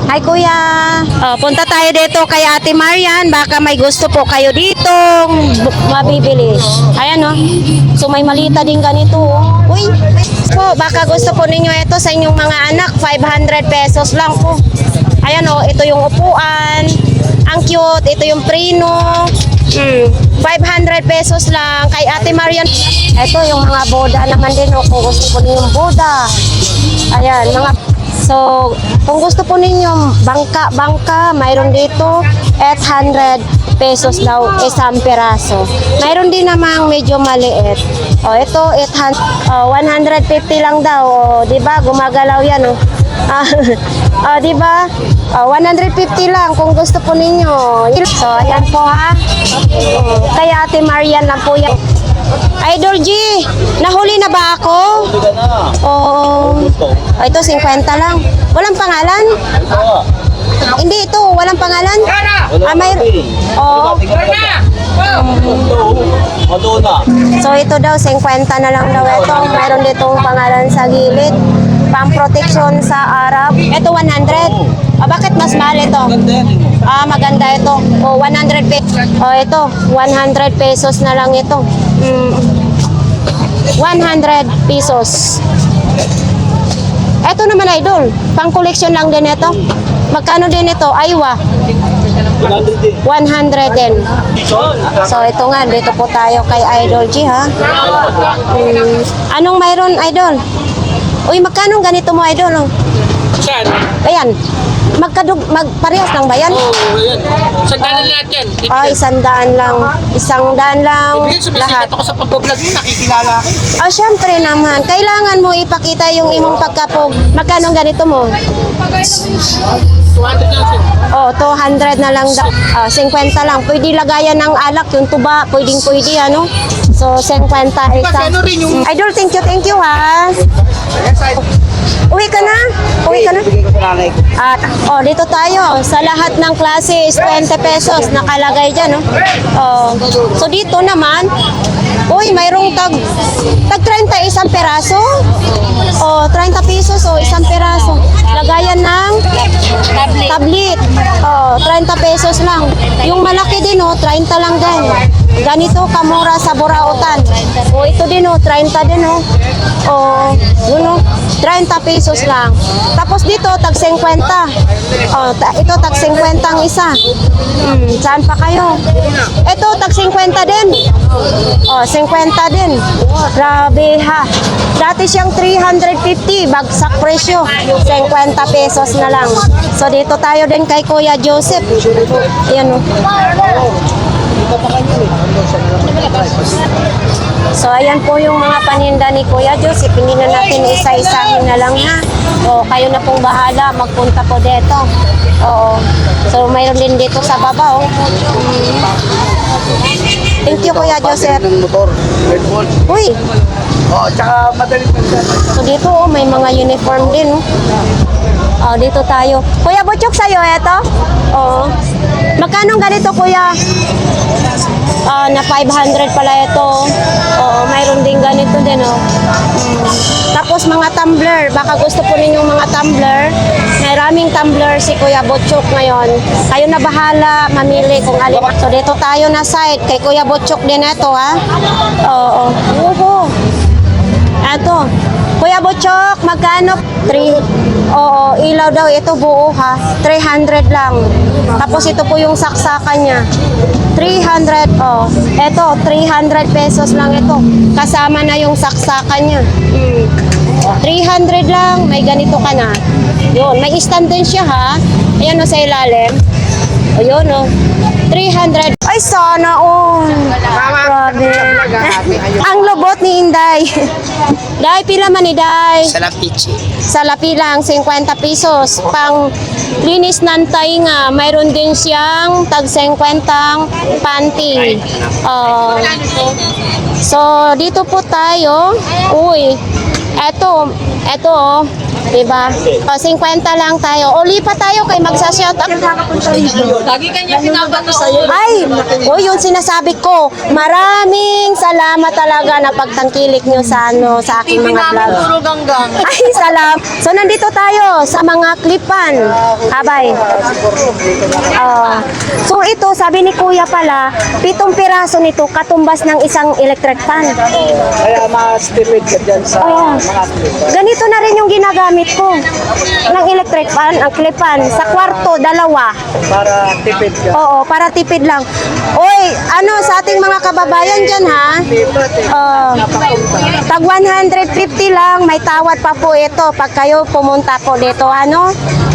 Hi Kuya. Oh, punta tayo dito kay Ate Marian. Baka may gusto po kayo ditong mabibili. Ayan oh. So may malita din ganito oh. Uy, po, baka gusto po ninyo ito sa inyong mga anak. 500 pesos lang po. Ayan oh, ito yung upuan. Ang cute. Ito yung preno. 500 pesos lang kay Ate Marian. Ito yung mga boda naman din oh. Kung gusto po ninyo boda. Ayan, mga so, kung gusto po ninyo bangka, mayroon dito 800 pesos daw isang peraso. Mayroon din namang medyo maliit. O, ito 150 lang daw. O, di ba? Gumagalaw yan, oh. Di ba? 150 lang kung gusto po ninyo. So, ayan po ha. Kaya Ate Marian lang po yan. Idol G, nahuli na ba ako? Oo. Ito 50 lang. Walang pangalan? Hindi ito, walang pangalan? May oh. So ito daw 50 na lang daw ito. Mayroon ditong pangalan sa gilid. Pang protection sa Arab. Ito 100. Bakit mas mahal ito? Maganda ito. 100 pesos. Ito 100 pesos na lang ito. 100 pesos. Ito naman idol, pang collection lang din ito. Magkano din ito? Aywa. 100 din. So ito nga, dito po tayo kay Idol G ha. Anong mayroon Idol? Uy, magkano ganito mo Idol? Oh? Saan? Ayan. Magparehas lang ba yan? Oo, yan. Sandalan lahat yan. $100 lang. $100 lang lahat. Ako sa pag-vlog mo, nakikilala ako. Syempre naman. Kailangan mo ipakita yung imong pagkapog. Magkano ganito mo? 200 lang siya. 200 na lang. 50 lang. Pwede lagayan ng alak. Yung tuba, pwede ano? So, 50 isa. Ano rin yung... Idol, thank you ha. Uwi ka na? At, dito tayo. Sa lahat ng klase is 20 pesos. Nakalagay dyan, no? So, dito naman, uy, mayroong tag 30 isang peraso. 30 pesos, isang peraso. Lagayan ng tablet. 30 pesos lang. Yung malaki din, 30 lang din. Ganito kamura sa Burautan. Ito din, 30 din, yun, 30 pesos lang. Tapos dito, tag 50. Ito, tag 50 ang isa. Saan pa kayo? Ito, tag 50 din. 50 din. Grabe ha. Dati siyang 350, bagsak presyo. 50 pesos na lang. So dito tayo din kay Kuya Joseph. Ayan o. So ayan po yung mga paninda ni Kuya Joseph. Hindi na natin isa-isahin na lang ha. Kayo na pong bahala. Magpunta po dito. So mayroon din dito sa baba. Thank you Kuya Joseph. Motor, Red Bull. Uy. Tsaka madaling So dito may mga uniform din. Dito tayo. Kuya Butchok sa'yo ito? Magkano ganito kuya? Na 500 pala ito. Mayroon din ganito din Tapos mga tumbler, baka gusto po ninyong mga tumbler. Maraming tumbler si Kuya Butchok ngayon. Kayo na bahala mamili kung alin. So dito tayo na side kay Kuya Butchok din ito ha. Ito. Kuya Butchok, magkano? 3. Ilaw daw. Ito buo ha. 300 lang. Tapos ito po yung saksakan niya. 300. Ito, 300 pesos lang ito. Kasama na yung saksakan niya. 300 lang. May ganito ka na. Yun. May stand din siya ha. Ayan sa ilalim. Yun 300. Ay, sana all. Grabe. Ang lobo abot ni Inday. Day, pila man ni Day? Sa Lapichi. Sa lapi lang, 50 pesos. Pang linis ng tainga, mayroon din siyang tag 50 panty. So, dito po tayo. Uy, eto oh. Diba? 50 lang tayo. O, lipat tayo kay magsa-shout out. Lagi kanya pinabato sa'yo. Ay, yun sinasabi ko. Maraming salamat talaga na pagtangkilik nyo sa aking mga vlog. Puro ganggang. Ay, salam. So, nandito tayo sa mga klipan. Abay. So, ito, sabi ni Kuya pala, 7 piraso nito katumbas ng isang electric fan. Kaya mas tipid ka dyan sa Oo. mga athlete. Ganito na rin yung ginagamit ko ng electric fan, ang klipan. Sa kwarto, 2. Para tipid ka. Oo, para tipid lang. Oy, sa ating mga kababayan dyan ha? Tag 150 lang, may tawad pa po ito pag kayo pumunta po dito,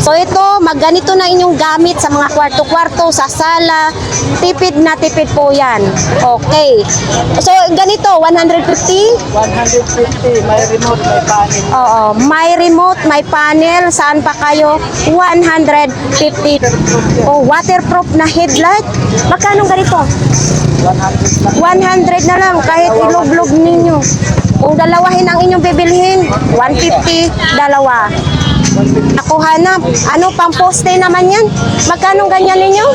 So ito, magganito na inyong gamit sa mga kwarto-kwarto, sa sala. Tipid na tipid po yan. Okay. So, ganito, 150? 150, may remote, may panel. Oo, may remote, may panel, saan pa kayo? 150. Oh, waterproof na headlight. Magkano ganito? 100 na lang, kahit ilog-log ninyo. Kung dalawahin ang inyong bibilhin, 150, dalawa. Nakuha na. Pang poste naman yan? Magkano ganyan ninyo?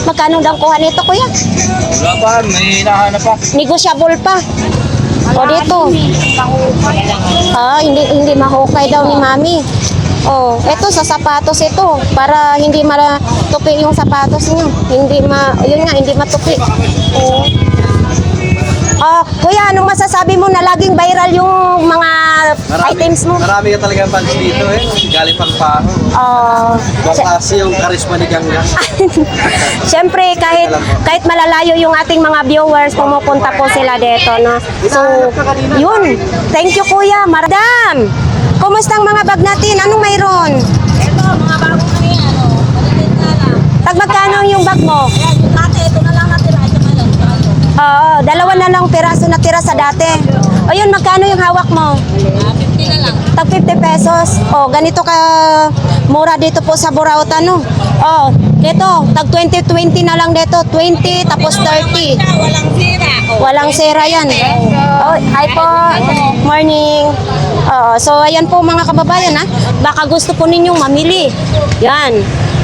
Magkano daw kuha nito, kuya? Wala pa, may hinahanap pa. Negosyable pa. O dito. Hindi mahukay daw ni Mami. Ito sa sapatos ito para hindi matupi yung sapatos niyo. Hindi matupi. Kuya, anong masasabi mo na laging viral yung mga items mo? Marami ka talaga fans dito Galing pang paho. Bakas yung karisma ni Ganggang. Siyempre, kahit malalayo yung ating mga viewers, pumupunta po sila dito, no? So, yun. Thank you, Kuya. Madam, kumusta ang mga bag natin? Anong mayroon? Ito, mga bago na yan. Malilit na lang. Tag magkano yung bag mo? Ayan, yung dati, ito na lang natira. Ito na lang. Oo, 2 na lang piraso na tira sa dati. O yun, magkano yung hawak mo? 50 na lang. Tag 50 pesos. Ganito ka mura dito po sa Burauta, no? Dito, tag 20 na lang dito. 20 tapos 30. Walang sira. Walang sera yan. Hi po. Morning. So, ayan po mga kababayan, ha? Baka gusto po ninyong mamili. Yan.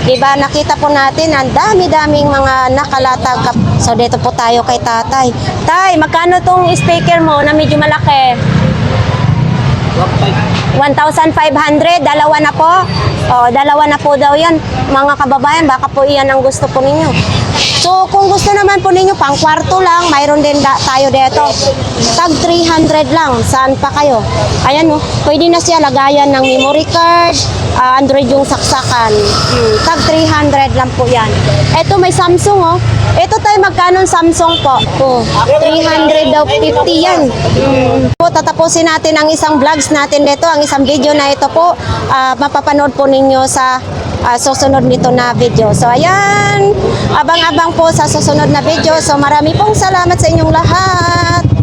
Diba, nakita po natin ang dami-daming mga nakalatag. So, dito po tayo kay tatay. Tay, magkano tong speaker mo na medyo malaki? 1,500, dalawa na po. Dalawa na po daw yan. Mga kababayan, baka po iyan ang gusto po ninyo. So, kung gusto naman po ninyo, pang kwarto lang, mayroon din tayo dito. Tag 300 lang. Saan pa kayo? Ayan, pwede na siya lagayan ng memory card, Android yung saksakan. Tag 300 lang po yan. Ito may Samsung, Ito tayo, magkano Samsung po? 300 daw, 50 yan. Tatapusin natin ang isang vlogs natin dito, ang isang video na ito po. Mapapanood po ninyo sa susunod nito na video. So, ayan. Abang-abang po sa susunod na video. So, marami pong salamat sa inyong lahat.